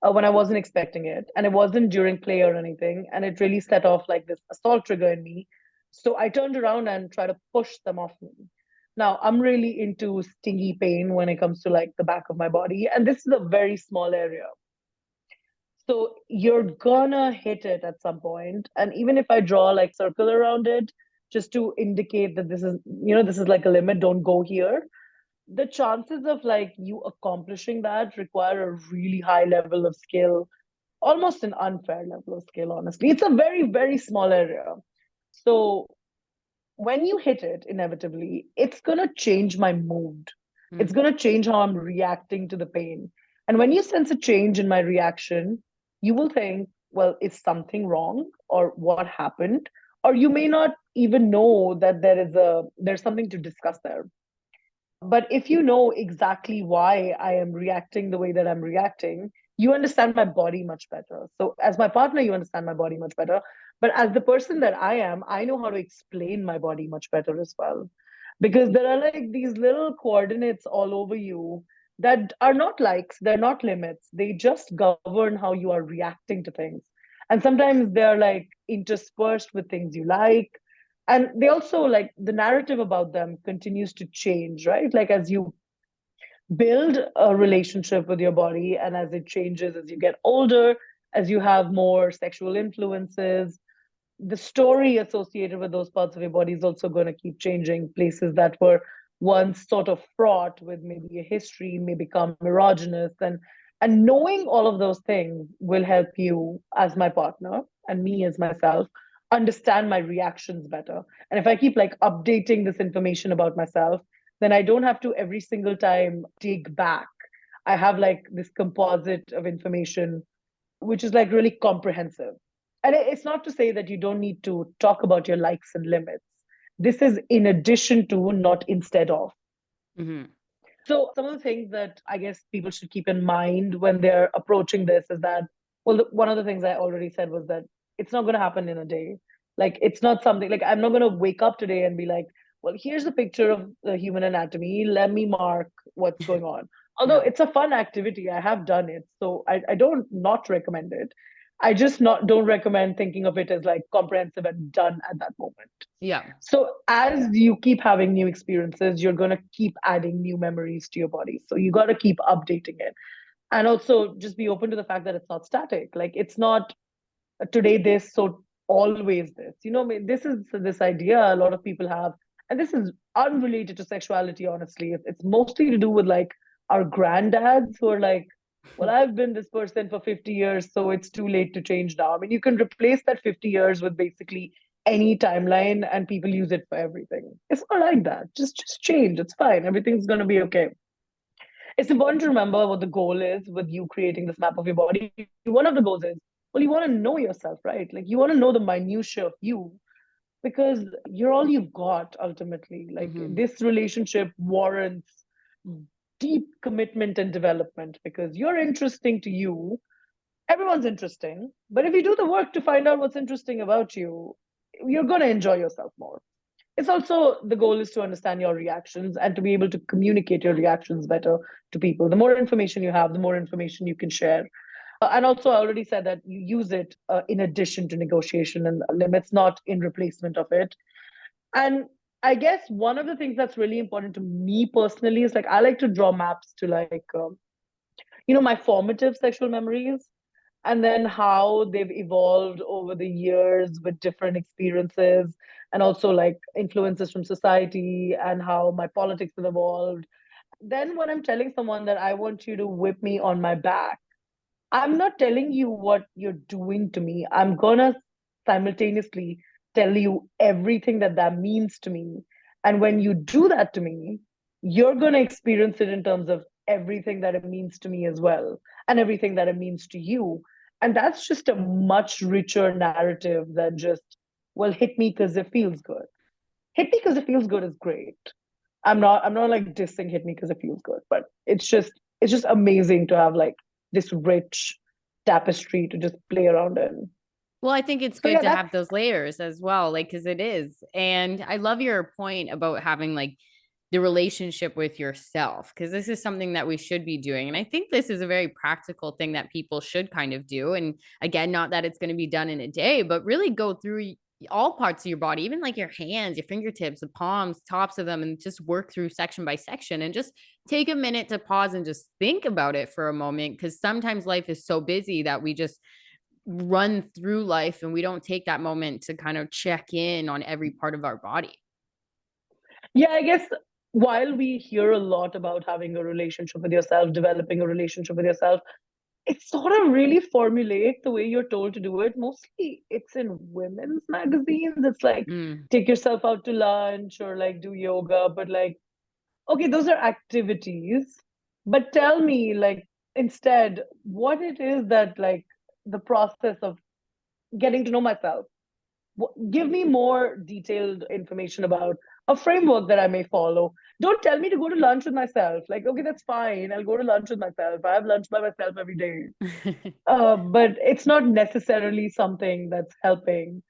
when I wasn't expecting it. And it wasn't during play or anything. And it really set off like this assault trigger in me. So I turned around and tried to push them off me. Now, I'm really into stingy pain when it comes to like the back of my body. And this is a very small area. So you're gonna hit it at some point. And even if I draw like circle around it, just to indicate that this is, this is like a limit, don't go here, the chances of like you accomplishing that require a really high level of skill, almost an unfair level of skill, honestly. It's a very, very small area. So when you hit it, inevitably, it's going to change my mood. It's Mm. going to change how I'm reacting to the pain. And when you sense a change in my reaction, you will think, well, is something wrong or what happened? Or you may not even know that there's something to discuss there. But if you know exactly why I am reacting the way that I'm reacting, you understand my body much better. So, as my partner, you understand my body much better. But as the person that I am, I know how to explain my body much better as well. Because there are like these little coordinates all over you that are not likes, they're not limits. They just govern how you are reacting to things. And sometimes they're like interspersed with things you like, and they also like the narrative about them continues to change, right? Like as you build a relationship with your body and as it changes as you get older, as you have more sexual influences, the story associated with those parts of your body is also going to keep changing. Places that were once sort of fraught with maybe a history may become erogenous, and knowing all of those things will help you as my partner and me as myself understand my reactions better. And if I keep like updating this information about myself, then I don't have to every single time dig back. I have like this composite of information which is like really comprehensive. And it's not to say that you don't need to talk about your likes and limits. This is in addition to, not instead of. Mm-hmm. So, some of the things that I guess people should keep in mind when they're approaching this is that, well, one of the things I already said was that it's not going to happen in a day. Like, it's not something like I'm not going to wake up today and be like, well, here's a picture of the human anatomy. Let me mark what's going on. Although Yeah. it's a fun activity, I have done it. So, I don't not recommend it. I just not don't recommend thinking of it as like comprehensive and done at that moment. Yeah. So as you keep having new experiences, you're going to keep adding new memories to your body. So you got to keep updating it. And also just be open to the fact that it's not static. Like it's not today this, so always this. This is this idea a lot of people have, and this is unrelated to sexuality, honestly. It's mostly to do with like our granddads who are like, well, I've been this person for 50 years, so it's too late to change now. I mean, you can replace that 50 years with basically any timeline and people use it for everything. It's not like that. Just change. It's fine. Everything's going to be okay. It's important to remember what the goal is with you creating this map of your body. One of the goals is, well, you want to know yourself, right? Like you want to know the minutiae of you because you're all you've got ultimately. Like Mm-hmm. this relationship warrants deep commitment and development because you're interesting to you, Everyone's interesting, but if you do the work to find out what's interesting about you, you're going to enjoy yourself more. It's also the goal is to understand your reactions and to be able to communicate your reactions better to people. The more information you have, the more information you can share. And also, I already said that you use it in addition to negotiation and limits, not in replacement of it. And I guess one of the things that's really important to me personally is like I like to draw maps to like, my formative sexual memories and then how they've evolved over the years with different experiences and also like influences from society and how my politics have evolved. Then when I'm telling someone that I want you to whip me on my back, I'm not telling you what you're doing to me. I'm gonna simultaneously tell you everything that that means to me. And when you do that to me, you're gonna experience it in terms of everything that it means to me as well, and everything that it means to you. And that's just a much richer narrative than just, well, hit me because it feels good. Hit me because it feels good is great. I'm not like dissing hit me because it feels good, but it's just amazing to have like this rich tapestry to just play around in. Well, I think it's So good yeah, to have that's those layers as well, like, because it is. And I love your point about having like the relationship with yourself, because this is something that we should be doing. And I think this is a very practical thing that people should kind of do. And again, not that it's going to be done in a day, but really go through all parts of your body, even like your hands, your fingertips, the palms, tops of them, and just work through section by section and just take a minute to pause and just think about it for a moment. Because sometimes life is so busy that we just run through life and we don't take that moment to kind of check in on every part of our body. yeah, I guess while we hear a lot about having a relationship with yourself, developing a relationship with yourself, it's sort of really formulaic the way you're told to do it. Mostly it's in women's magazines. It's like Mm. take yourself out to lunch or like do yoga, but like, okay, those are activities. But tell me, like, instead, what it is that like the process of getting to know myself. Give me more detailed information about a framework that I may follow. Don't tell me to go to lunch with myself. Like, okay, that's fine. I'll go to lunch with myself. I have lunch by myself every day. But it's not necessarily something that's helping.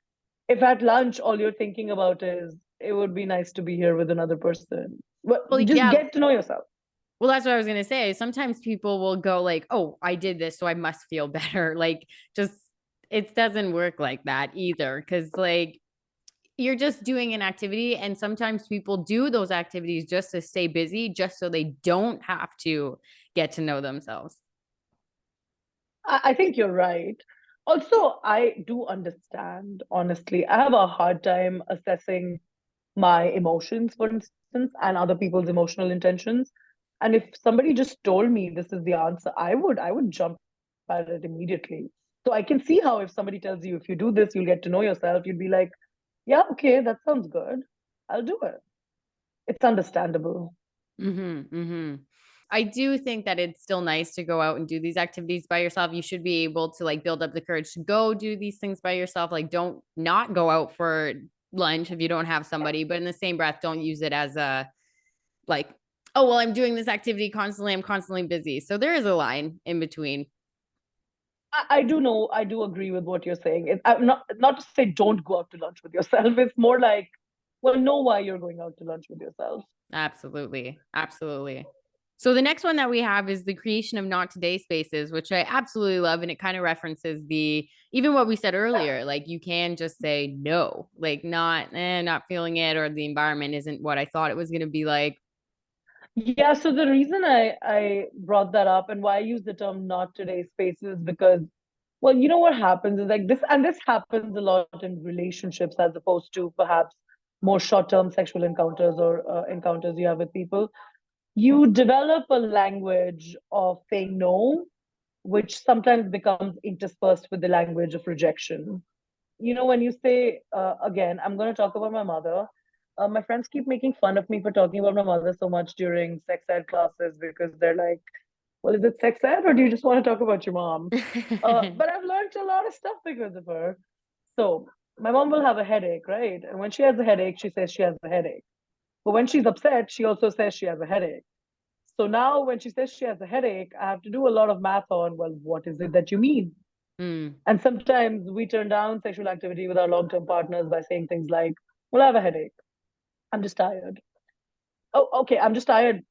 If at lunch all you're thinking about is it would be nice to be here with another person, well, Well, just yeah. get to know yourself. Well, that's what I was going to say. Sometimes people will go like, "Oh, I did this, so I must feel better." Like just it doesn't work like that either, cuz like you're just doing an activity, and sometimes people do those activities just to stay busy, just so they don't have to get to know themselves. I think you're right. Also, I do understand, honestly. I have a hard time assessing my emotions, for instance, and other people's emotional intentions. And if somebody just told me this is the answer, I would jump at it immediately. So I can see how if somebody tells you if you do this, you'll get to know yourself, you'd be like, yeah, okay, that sounds good. I'll do it. It's understandable. I do think that it's still nice to go out and do these activities by yourself. You should be able to like build up the courage to go do these things by yourself. Like, don't not go out for lunch if you don't have somebody, but in the same breath, don't use it as a like, oh, well, I'm doing this activity constantly. I'm constantly busy. So there is a line in between. I do know, I do agree with what you're saying. I'm not to say don't go out to lunch with yourself. It's more like, well, know why you're going out to lunch with yourself. Absolutely. Absolutely. So the next one that we have is the creation of not today spaces, which I absolutely love. And it kind of references the even what we said earlier. Like you can just say no, like not feeling it, or the environment isn't what I thought it was gonna be like. Yeah, so the reason I brought that up and why I use the term not today spaces because, well, you know what happens is like this, and this happens a lot in relationships as opposed to perhaps more short-term sexual encounters or encounters you have with people. You develop a language of saying no, which sometimes becomes interspersed with the language of rejection. When you say, again, I'm going to talk about my mother. My friends keep making fun of me for talking about my mother so much during sex ed classes because they're like, well, is it sex ed or do you just want to talk about your mom? But I've learned a lot of stuff because of her. So my mom will have a headache, right? And when she has a headache, she says she has a headache. But when she's upset, she also says she has a headache. So now when she says she has a headache, I have to do a lot of math on, well, what is it that you mean? Mm. And sometimes we turn down sexual activity with our long-term partners by saying things like, well, I have a headache. I'm just tired. Oh, okay, I'm just tired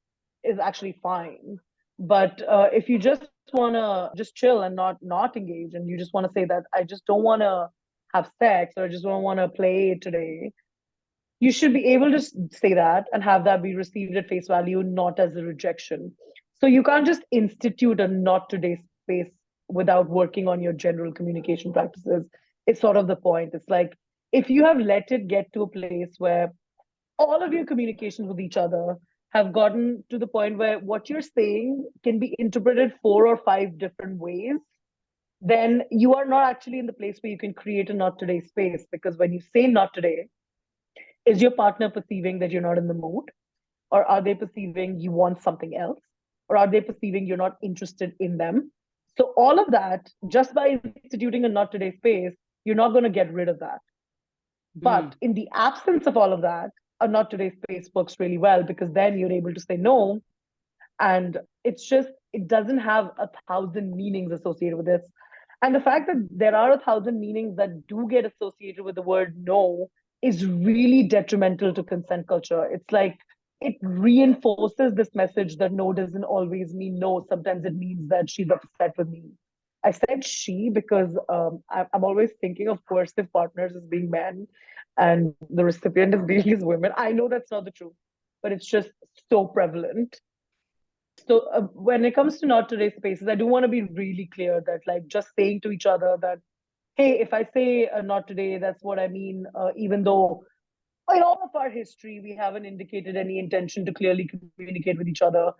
is actually fine. But if you just want to just chill and not engage, and you just want to say that I just don't want to have sex, or I just don't want to play today, you should be able to say that and have that be received at face value, not as a rejection. So you can't just institute a not today space without working on your general communication practices. It's sort of the point. It's like if you have let it get to a place where all of your communications with each other have gotten to the point where what you're saying can be interpreted 4 or 5 different ways, then you are not actually in the place where you can create a not today space. Because when you say not today, is your partner perceiving that you're not in the mood? Or are they perceiving you want something else? Or are they perceiving you're not interested in them? So, all of that, just by instituting a not today space, you're not going to get rid of that. Mm. But in the absence of all of that, a not today space works really well because then you're able to say no. And it's just, it doesn't have 1,000 meanings associated with this. And the fact that there are 1,000 meanings that do get associated with the word no is really detrimental to consent culture. It's like it reinforces this message that no doesn't always mean no. Sometimes it means that she's upset with me. I said she because I'm always thinking of coercive partners as being men and the recipient as being as women. I know that's not the truth, but it's just so prevalent. So when it comes to not today's spaces, I do want to be really clear that like just saying to each other that, hey, if I say not today, that's what I mean, even though in all of our history, we haven't indicated any intention to clearly communicate with each other.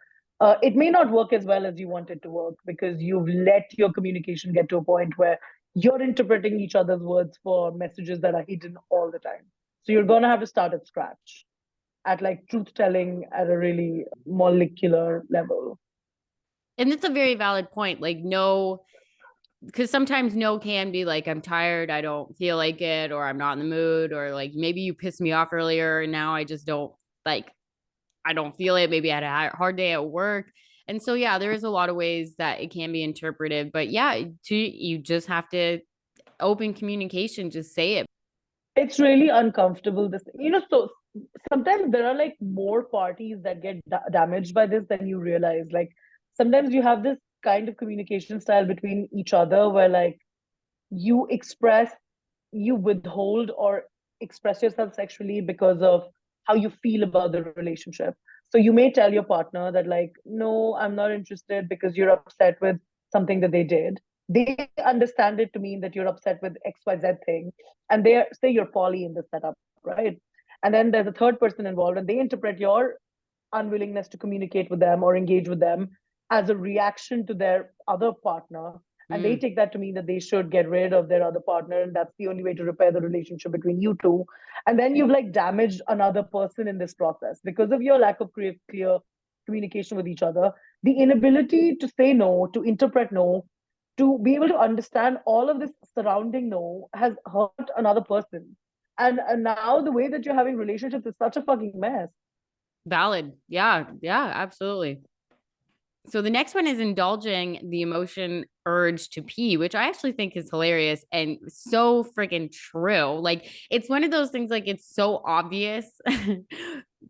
It may not work as well as you want it to work because you've let your communication get to a point where you're interpreting each other's words for messages that are hidden all the time. So you're going to have to start at scratch, at like truth telling at a really molecular level. And it's a very valid point. Like, no, because sometimes no can be like, I'm tired, I don't feel like it, or I'm not in the mood, or like maybe you pissed me off earlier and now I just don't like, I don't feel it. Maybe I had a hard day at work. And so, yeah, there is a lot of ways that it can be interpreted. But yeah, you just have to open communication, just say it. It's really uncomfortable. So sometimes there are like more parties that get damaged by this than you realize. Like sometimes you have this kind of communication style between each other where like you express, you withhold or express yourself sexually because of how you feel about the relationship. So you may tell your partner that like, no, I'm not interested because you're upset with something that they did. They understand it to mean that you're upset with XYZ thing. And they say you're poly in the setup, right? And then there's a third person involved and they interpret your unwillingness to communicate with them or engage with them as a reaction to their other partner. And they Mm. take that to mean that they should get rid of their other partner. And that's the only way to repair the relationship between you two. And then you've like damaged another person in this process because of your lack of clear communication with each other. The inability to say no, to interpret no, to be able to understand all of this surrounding no has hurt another person. And now the way that you're having relationships is such a fucking mess. Valid. Yeah. Yeah. Absolutely. So the next one is indulging the emotion urge to pee, which I actually think is hilarious and so freaking true. Like it's one of those things like it's so obvious,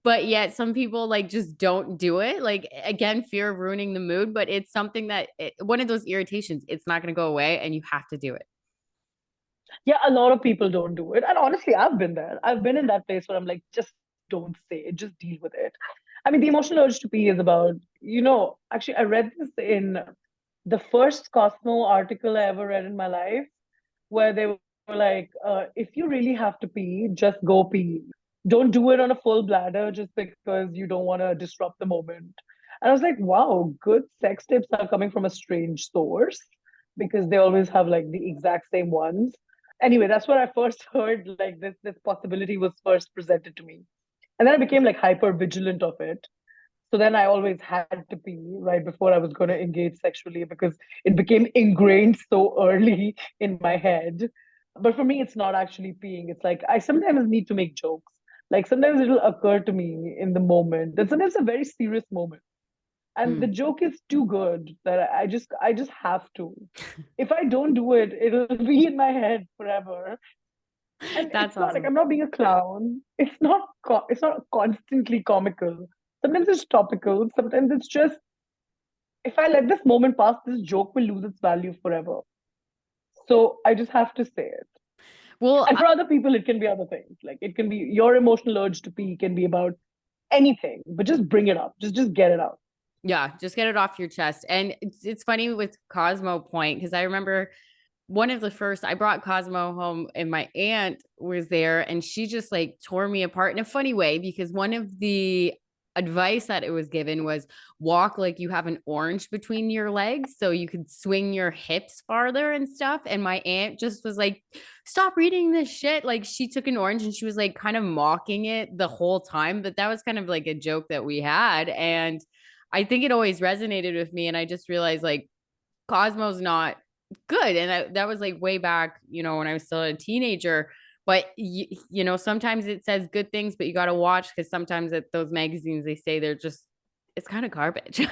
but yet some people like just don't do it. Like again, fear of ruining the mood, but it's something that one of those irritations, it's not going to go away and you have to do it. Yeah, a lot of people don't do it. And honestly, I've been there. I've been in that place where I'm like, just don't say it, just deal with it. I mean, the emotional urge to pee is about, actually, I read this in the first Cosmo article I ever read in my life, where they were like, if you really have to pee, just go pee. Don't do it on a full bladder just because you don't want to disrupt the moment. And I was like, wow, good sex tips are coming from a strange source because they always have like the exact same ones. Anyway, that's where I first heard like this possibility was first presented to me. And then I became like hyper vigilant of it. So then I always had to pee right before I was going to engage sexually because it became ingrained so early in my head. But for me, it's not actually peeing. It's like I sometimes need to make jokes. Like sometimes it'll occur to me in the moment. And sometimes a very serious moment. And the joke is too good that I just have to. If I don't do it, it'll be in my head forever. And That's it's not like awesome. I'm not being a clown. It's not constantly comical. Sometimes it's topical. Sometimes it's just, if I let this moment pass, this joke will lose its value forever. So I just have to say it. Well, And for other people, it can be other things. Like it can be your emotional urge to pee can be about anything, but just bring it up. Just get it out. yeah, just get it off your chest. And it's funny with Cosmo Point because I remember one of the first I brought Cosmo home and my aunt was there and she just like tore me apart in a funny way because one of the advice that it was given was walk like you have an orange between your legs so you could swing your hips farther and stuff. And my aunt just was like, stop reading this shit. Like she took an orange and she was like kind of mocking it the whole time. But that was kind of like a joke that we had. And I think it always resonated with me. And I just realized like Cosmo's not good. And that was like way back, when I was still a teenager. But, sometimes it says good things, but you got to watch because sometimes at those magazines, they say it's kind of garbage.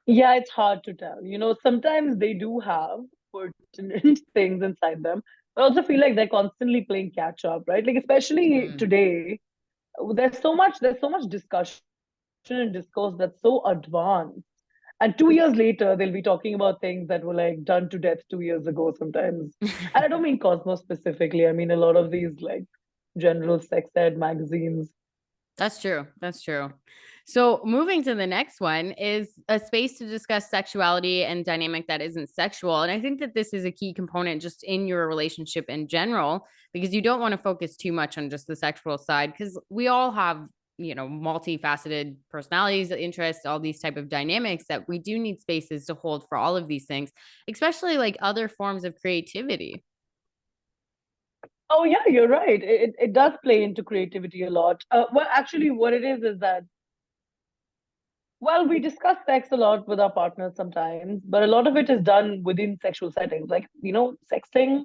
Yeah, it's hard to tell. Sometimes they do have pertinent things inside them. But I also feel like they're constantly playing catch up, right? Like especially Mm. today, there's so much discussion and discourse that's so advanced. And 2 years later, they'll be talking about things that were like done to death 2 years ago sometimes. And I don't mean Cosmos specifically. I mean a lot of these like general sex ed magazines. That's true. That's true. So, moving to the next one is a space to discuss sexuality and dynamic that isn't sexual. And I think that this is a key component just in your relationship in general, because you don't want to focus too much on just the sexual side, because we all have, multifaceted personalities, interests, all these type of dynamics that we do need spaces to hold for all of these things, especially like other forms of creativity. Oh yeah, you're right. It does play into creativity a lot. Well, actually, what it is that, well, we discuss sex a lot with our partners sometimes, but a lot of it is done within sexual settings, like sexting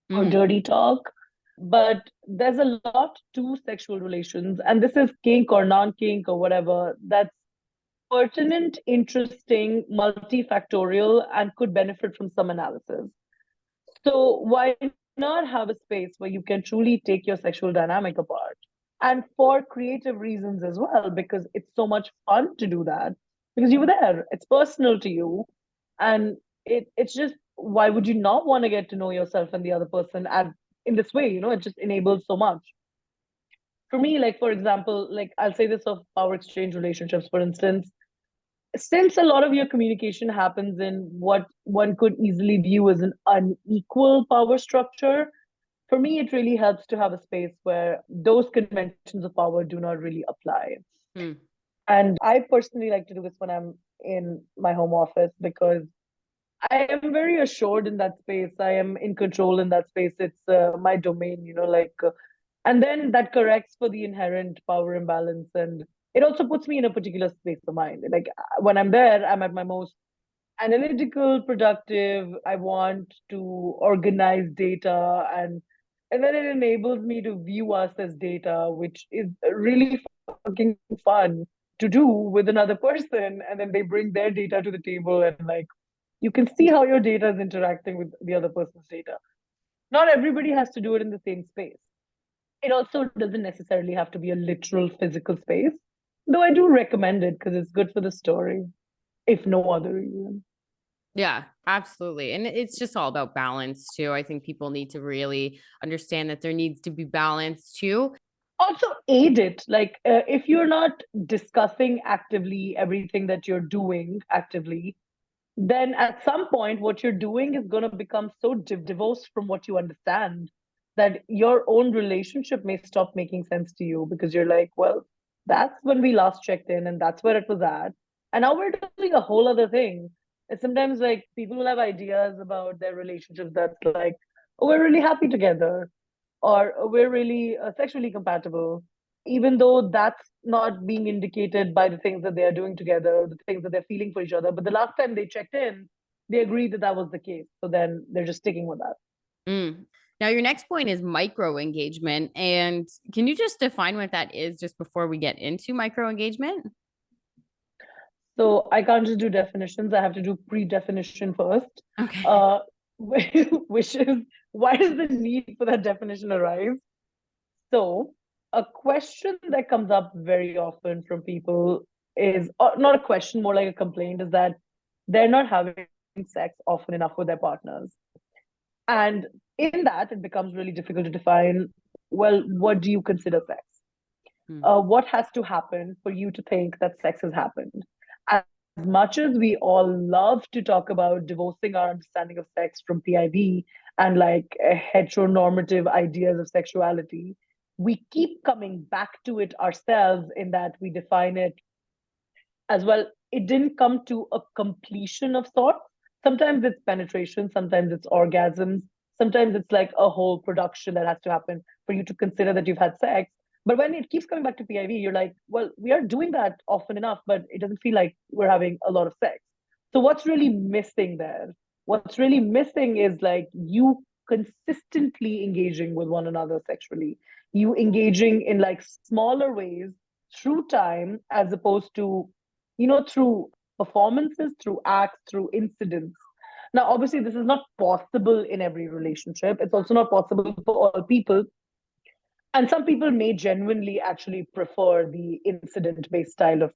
or Mhm. dirty talk. But there's a lot to sexual relations, and this is kink or non-kink or whatever. That's pertinent, interesting, multifactorial, and could benefit from some analysis. So, why not have a space where you can truly take your sexual dynamic apart? And for creative reasons as well, because it's so much fun to do that, because you were there, it's personal to you. And it's just, why would you not want to get to know yourself and the other person as in this way? It just enables so much. For me, like, for example, like I'll say this of power exchange relationships, for instance, since a lot of your communication happens in what one could easily view as an unequal power structure, for me, it really helps to have a space where those conventions of power do not really apply. Mm. And I personally like to do this when I'm in my home office because I am very assured in that space. I am in control in that space. It's my domain, and then that corrects for the inherent power imbalance. And it also puts me in a particular space of mind. Like when I'm there, I'm at my most analytical, productive. I want to organize data, and then it enables me to view us as data, which is really fucking fun to do with another person. And then they bring their data to the table, and like you can see how your data is interacting with the other person's data. Not everybody has to do it in the same space. It also doesn't necessarily have to be a literal physical space, though I do recommend it because it's good for the story, if no other reason. Yeah, absolutely. And it's just all about balance too. I think people need to really understand that there needs to be balance too. Also, aid it. Like, if you're not discussing actively everything that you're doing actively, then at some point, what you're doing is going to become so divorced from what you understand that your own relationship may stop making sense to you because you're like, well, that's when we last checked in and that's where it was at. And now we're doing a whole other thing. And sometimes, like, people will have ideas about their relationships that's like, oh, we're really happy together or we're really sexually compatible, even though that's not being indicated by the things that they are doing together, the things that they're feeling for each other. But the last time they checked in, they agreed that that was the case. So then they're just sticking with that. Mm. Now, your next point is micro engagement. And can you just define what that is just before we get into micro engagement? So I can't just do definitions. I have to do pre-definition first, Okay. uh, which is why does the need for that definition arise? So a question that comes up very often from people is, or not a question, more like a complaint, is that they're not having sex often enough with their partners. And in that, it becomes really difficult to define, well, what do you consider sex? Hmm. What has to happen for you to think that sex has happened? As much as we all love to talk about divorcing our understanding of sex from PIV and like heteronormative ideas of sexuality, we keep coming back to it ourselves in that we define it as well. It didn't come to a completion of sorts. Sometimes it's penetration, sometimes it's orgasms, sometimes it's like a whole production that has to happen for you to consider that you've had sex. But when it keeps coming back to PIV, you're like, well, we are doing that often enough, but it doesn't feel like we're having a lot of sex. So what's really missing there? What's really missing is like you consistently engaging with one another sexually, you engaging in like smaller ways through time as opposed to, through performances, through acts, through incidents. Now, obviously, this is not possible in every relationship. It's also not possible for all people. And some people may genuinely actually prefer the incident based style of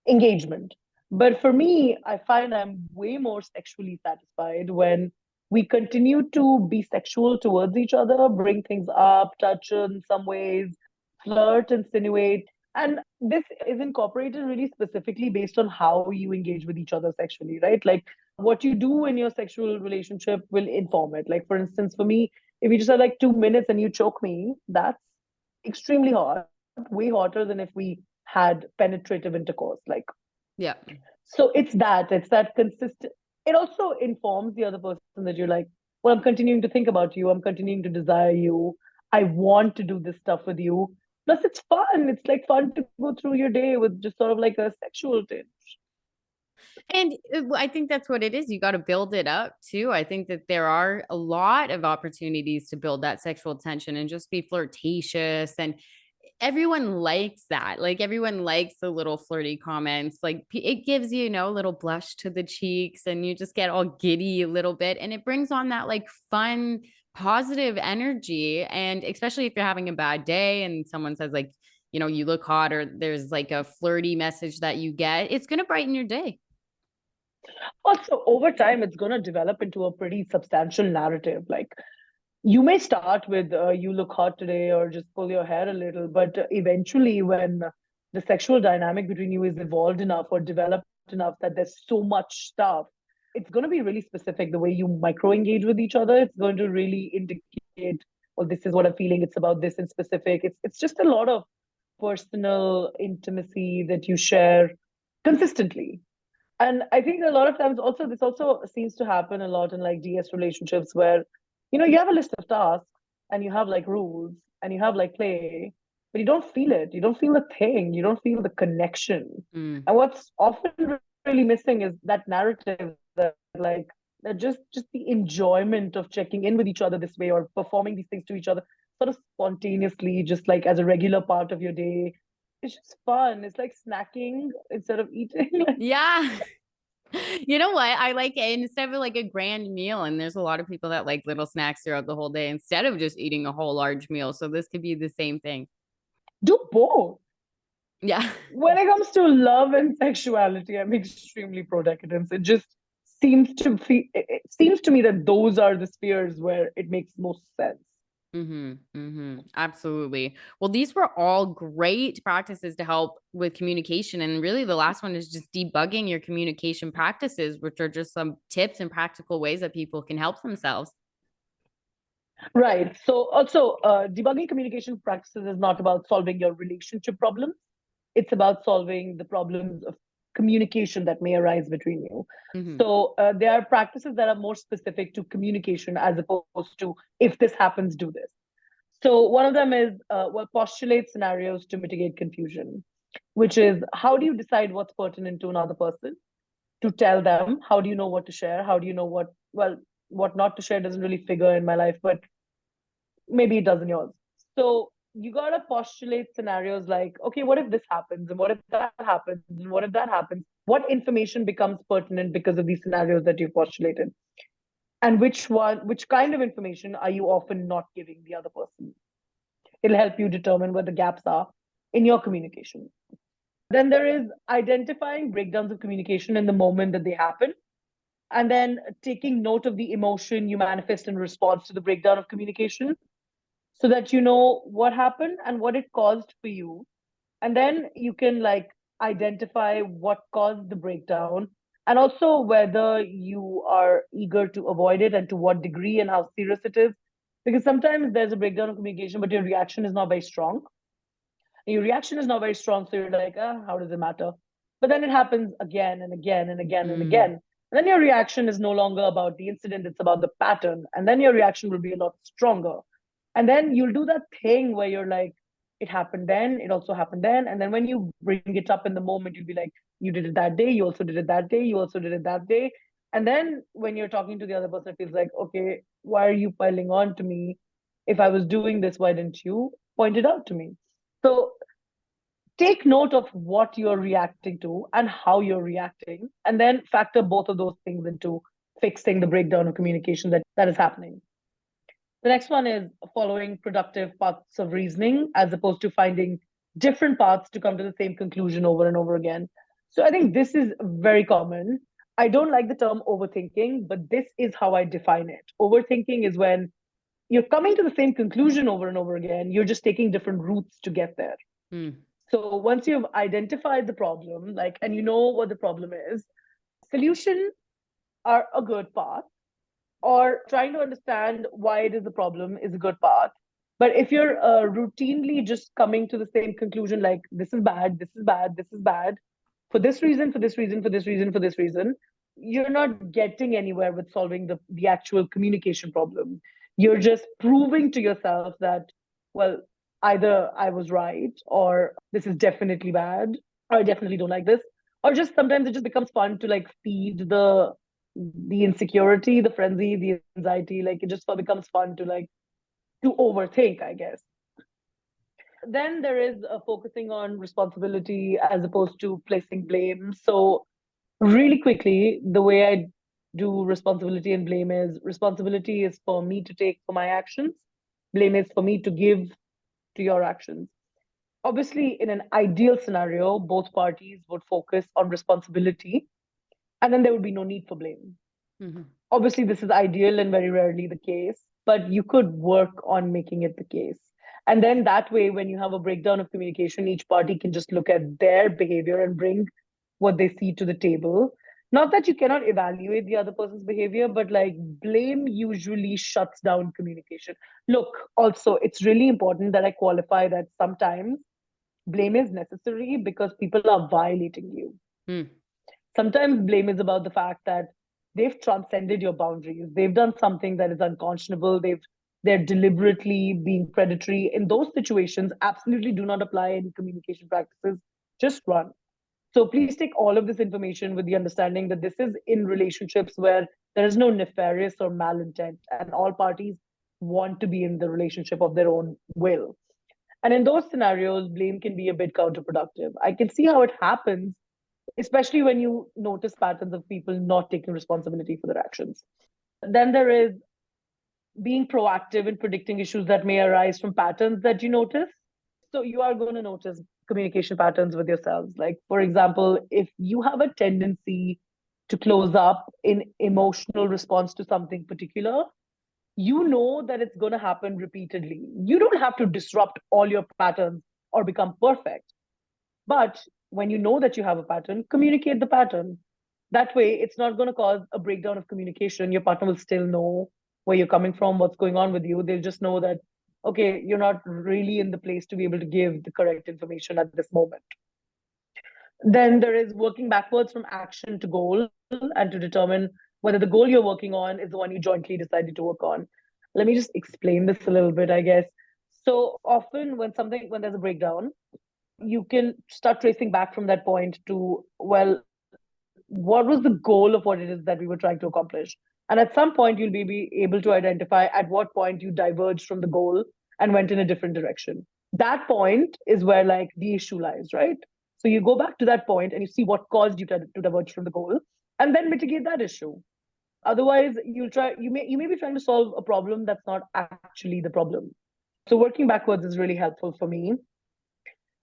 engagement. But for me, I find I'm way more sexually satisfied when we continue to be sexual towards each other, bring things up, touch in some ways, flirt, insinuate. And this is incorporated really specifically based on how you engage with each other sexually, right? Like what you do in your sexual relationship will inform it. Like, for instance, for me, if you just have like 2 minutes and you choke me, that's extremely hot, way hotter than if we had penetrative intercourse. Like, Yeah. so it's that consistent. It also informs the other person that you're like, well, I'm continuing to think about you. I'm continuing to desire you. I want to do this stuff with you. Plus, it's fun. It's like fun to go through your day with just sort of like a sexual tinge. And I think that's what it is. You got to build it up too. I think that there are a lot of opportunities to build that sexual tension and just be flirtatious. And everyone likes that. Like everyone likes the little flirty comments. Like it gives you, a little blush to the cheeks and you just get all giddy a little bit. And it brings on that like fun, positive energy. And especially if you're having a bad day and someone says, like, you look hot, or there's like a flirty message that you get, it's going to brighten your day. Also, over time, it's going to develop into a pretty substantial narrative. Like, you may start with you look hot today or just pull your hair a little, but eventually when the sexual dynamic between you is evolved enough or developed enough that there's so much stuff, it's going to be really specific the way you micro engage with each other. It's going to really indicate, well, this is what I'm feeling, it's about this in specific. It's just a lot of personal intimacy that you share consistently. And I think a lot of times also this also seems to happen a lot in like DS relationships where, you have a list of tasks and you have like rules and you have like play, but you don't feel it. You don't feel the thing. You don't feel the connection. Mm. And what's often really missing is that narrative that like that just the enjoyment of checking in with each other this way or performing these things to each other sort of spontaneously, just like as a regular part of your day. It's just fun. It's like snacking instead of eating. Yeah. You know what? I like it instead of like a grand meal. And there's a lot of people that like little snacks throughout the whole day instead of just eating a whole large meal. So this could be the same thing. Do both. Yeah. When it comes to love and sexuality, I'm extremely pro decadence. It just it seems to me that those are the spheres where it makes most sense. Absolutely. Well, these were all great practices to help with communication. And really, the last one is just debugging your communication practices, which are just some tips and practical ways that people can help themselves. Right. So also, debugging communication practices is not about solving your relationship problems. It's about solving the problems of communication that may arise between you. Hmm. So there are practices that are more specific to communication as opposed to if this happens, do this. So one of them is postulate scenarios to mitigate confusion, which is how do you decide what's pertinent to another person to tell them? How do you know what to share? How do you know what not to share doesn't really figure in my life, but maybe it does in yours. So you got to postulate scenarios like, okay, what if this happens? And what if that happens? And what if that happens? What information becomes pertinent because of these scenarios that you've postulated? And which kind of information are you often not giving the other person? It'll help you determine where the gaps are in your communication. Then there is identifying breakdowns of communication in the moment that they happen, and then taking note of the emotion you manifest in response to the breakdown of communication so that you know what happened and what it caused for you. And then you can like identify what caused the breakdown and also whether you are eager to avoid it and to what degree and how serious it is. Because sometimes there's a breakdown of communication, but your reaction is not very strong. Your reaction is not very strong, so you're like, how does it matter? But then it happens again and again and again and again. And then your reaction is no longer about the incident, it's about the pattern. And then your reaction will be a lot stronger. And then you'll do that thing where you're like, it happened then, it also happened then. And then when you bring it up in the moment, you'll be like, you did it that day, you also did it that day, you also did it that day. And then when you're talking to the other person, it feels like, okay, why are you piling on to me? If I was doing this, why didn't you point it out to me? So take note of what you're reacting to and how you're reacting, and then factor both of those things into fixing the breakdown of communication that is happening. The next one is following productive paths of reasoning as opposed to finding different paths to come to the same conclusion over and over again. So I think this is very common. I don't like the term overthinking, but this is how I define it. Overthinking is when you're coming to the same conclusion over and over again, you're just taking different routes to get there. So once you've identified the problem, like, and you know what the problem is, solutions are a good path, or trying to understand why it is the problem is a good path. But if you're routinely just coming to the same conclusion, like this is bad, this is bad, this is bad, for this reason, for this reason, for this reason, for this reason, you're not getting anywhere with solving the actual communication problem. You're just proving to yourself that, well, either I was right, or this is definitely bad, or I definitely don't like this. Or just sometimes it just becomes fun to like feed the insecurity, the frenzy, the anxiety. Like it just becomes fun to like to overthink, I guess. Then there is focusing on responsibility as opposed to placing blame. So really quickly, the way I do responsibility and blame is responsibility is for me to take for my actions. Blame is for me to give to your actions. Obviously, in an ideal scenario, both parties would focus on responsibility and then there would be no need for blame. Obviously, this is ideal and very rarely the case, but you could work on making it the case. And then that way, when you have a breakdown of communication, each party can just look at their behavior and bring what they see to the table. Not that you cannot evaluate the other person's behavior, but like blame usually shuts down communication. Look, also, it's really important that I qualify that sometimes blame is necessary because people are violating you. Sometimes blame is about the fact that they've transcended your boundaries. They've done something that is unconscionable. They're deliberately being predatory. In those situations, absolutely do not apply any communication practices. Just run. So please take all of this information with the understanding that this is in relationships where there is no nefarious or malintent, and all parties want to be in the relationship of their own will. And in those scenarios, blame can be a bit counterproductive. I can see how it happens, especially when you notice patterns of people not taking responsibility for their actions. Then there is being proactive in predicting issues that may arise from patterns that you notice. So you are going to notice communication patterns with yourselves. Like, for example, if you have a tendency to close up in emotional response to something particular, you know that it's going to happen repeatedly. You don't have to disrupt all your patterns or become perfect. But when you know that you have a pattern, communicate the pattern. That way, it's not going to cause a breakdown of communication. Your partner will still know where you're coming from, what's going on with you. They'll just know that, okay, you're not really in the place to be able to give the correct information at this moment. Then there is working backwards from action to goal and to determine whether the goal you're working on is the one you jointly decided to work on. Let me just explain this a little bit, I guess. So often when there's a breakdown, you can start tracing back from that point to, well, what was the goal of what it is that we were trying to accomplish? And at some point, you'll be able to identify at what point you diverged from the goal and went in a different direction. That point is where like the issue lies, right? So you go back to that point and you see what caused you to diverge from the goal, and then mitigate that issue. Otherwise, you may be trying to solve a problem that's not actually the problem. So working backwards is really helpful for me.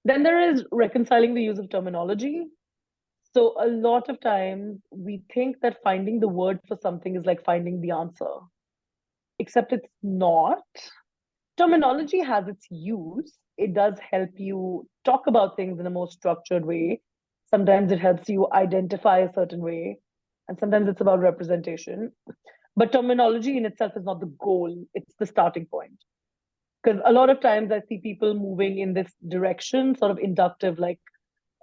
Then there is reconciling the use of terminology. So a lot of times we think that finding the word for something is like finding the answer, except it's not. Terminology has its use. It does help you talk about things in a more structured way. Sometimes it helps you identify a certain way, and sometimes it's about representation. But terminology in itself is not the goal, it's the starting point. Because a lot of times I see people moving in this direction, sort of inductive, like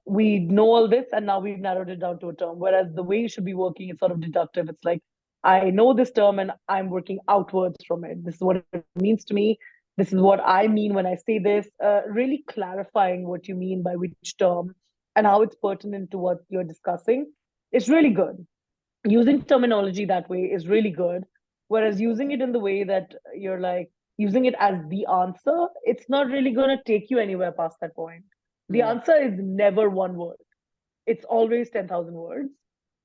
we know all this and now we've narrowed it down to a term. Whereas the way you should be working is sort of deductive. It's like, I know this term and I'm working outwards from it. This is what it means to me. This is what I mean when I say this. Really clarifying what you mean by which term and how it's pertinent to what you're discussing is really good. Using terminology that way is really good. Whereas using it in the way that you're like using it as the answer, it's not really going to take you anywhere past that point. The Mm. answer is never one word, it's always 10,000 words.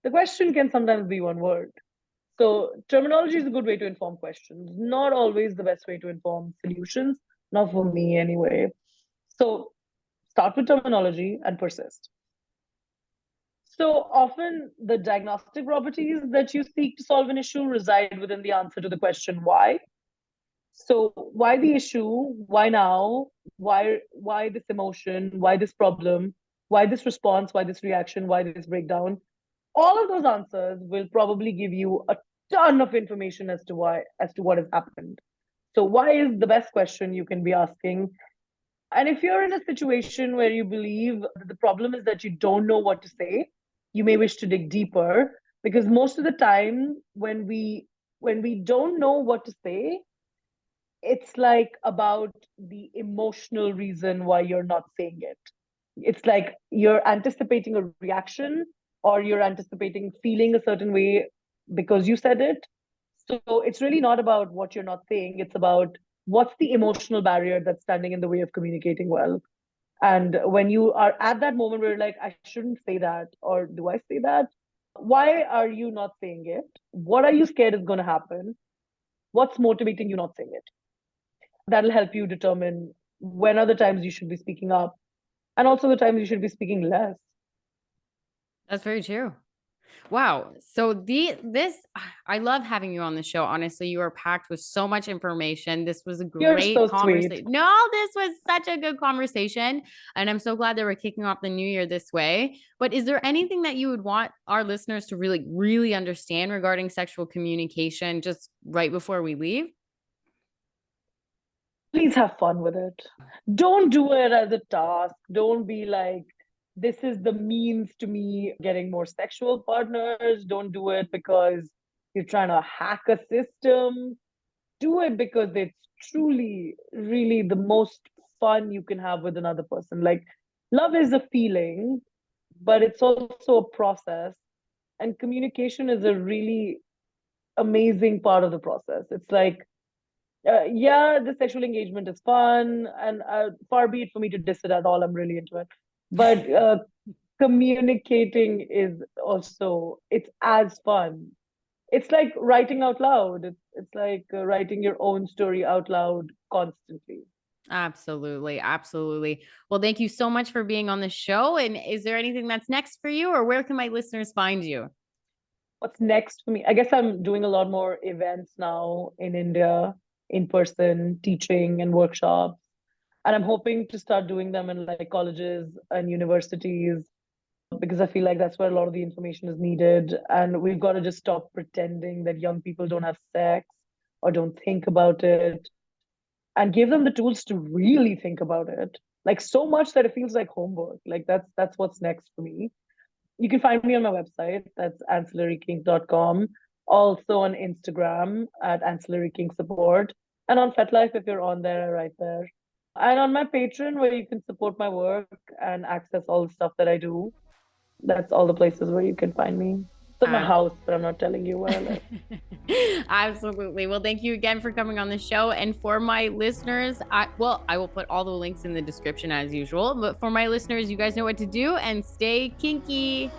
The question can sometimes be one word. So, terminology is a good way to inform questions, not always the best way to inform solutions, not for me anyway. So, start with terminology and persist. So often the diagnostic properties that you seek to solve an issue reside within the answer to the question why. So why the issue? Why now? Why this emotion? Why this problem? Why this response? Why this reaction? Why this breakdown? All of those answers will probably give you a ton of information as to why, as to what has happened. So why is the best question you can be asking. And if you're in a situation where you believe that the problem is that you don't know what to say, you may wish to dig deeper, because most of the time when we don't know what to say, it's like about the emotional reason why you're not saying it. It's like you're anticipating a reaction or you're anticipating feeling a certain way because you said it. So it's really not about what you're not saying, it's about what's the emotional barrier that's standing in the way of communicating well. And when you are at that moment where you're like, I shouldn't say that, or do I say that? Why are you not saying it? What are you scared is going to happen? What's motivating you not saying it? That'll help you determine when are the times you should be speaking up and also the times you should be speaking less. That's very true. Wow. So this I love having you on the show. Honestly, you are packed with so much information. This was a You're great so sweet. conversation. No, this was such a good conversation. And I'm so glad that we're kicking off the new year this way. But is there anything that you would want our listeners to really, really understand regarding sexual communication just right before we leave? Please have fun with it. Don't do it as a task. Don't be like, this is the means to me getting more sexual partners. Don't do it because you're trying to hack a system. Do it because it's truly, really the most fun you can have with another person. Like, love is a feeling, but it's also a process. And communication is a really amazing part of the process. It's like, yeah, the sexual engagement is fun, and far be it for me to diss it at all. I'm really into it. But communicating is also, it's as fun. It's like writing out loud. It's like writing your own story out loud constantly. Absolutely. Absolutely. Well, thank you so much for being on the show. And is there anything that's next for you, or where can my listeners find you? What's next for me? I guess I'm doing a lot more events now in India, in person, teaching and workshops. And I'm hoping to start doing them in like colleges and universities because I feel like that's where a lot of the information is needed. And we've got to just stop pretending that young people don't have sex or don't think about it and give them the tools to really think about it. Like so much that it feels like homework. Like that's what's next for me. You can find me on my website. That's ancillary.kink.com. Also on Instagram at Ancillary Kink Support. And on FetLife, if you're on there, right there. And on my Patreon, where you can support my work and access all the stuff that I do. That's all the places where you can find me. in my house, but I'm not telling you where I live. Absolutely. Well, thank you again for coming on the show. And for my listeners, I will put all the links in the description as usual. But for my listeners, you guys know what to do, and stay kinky.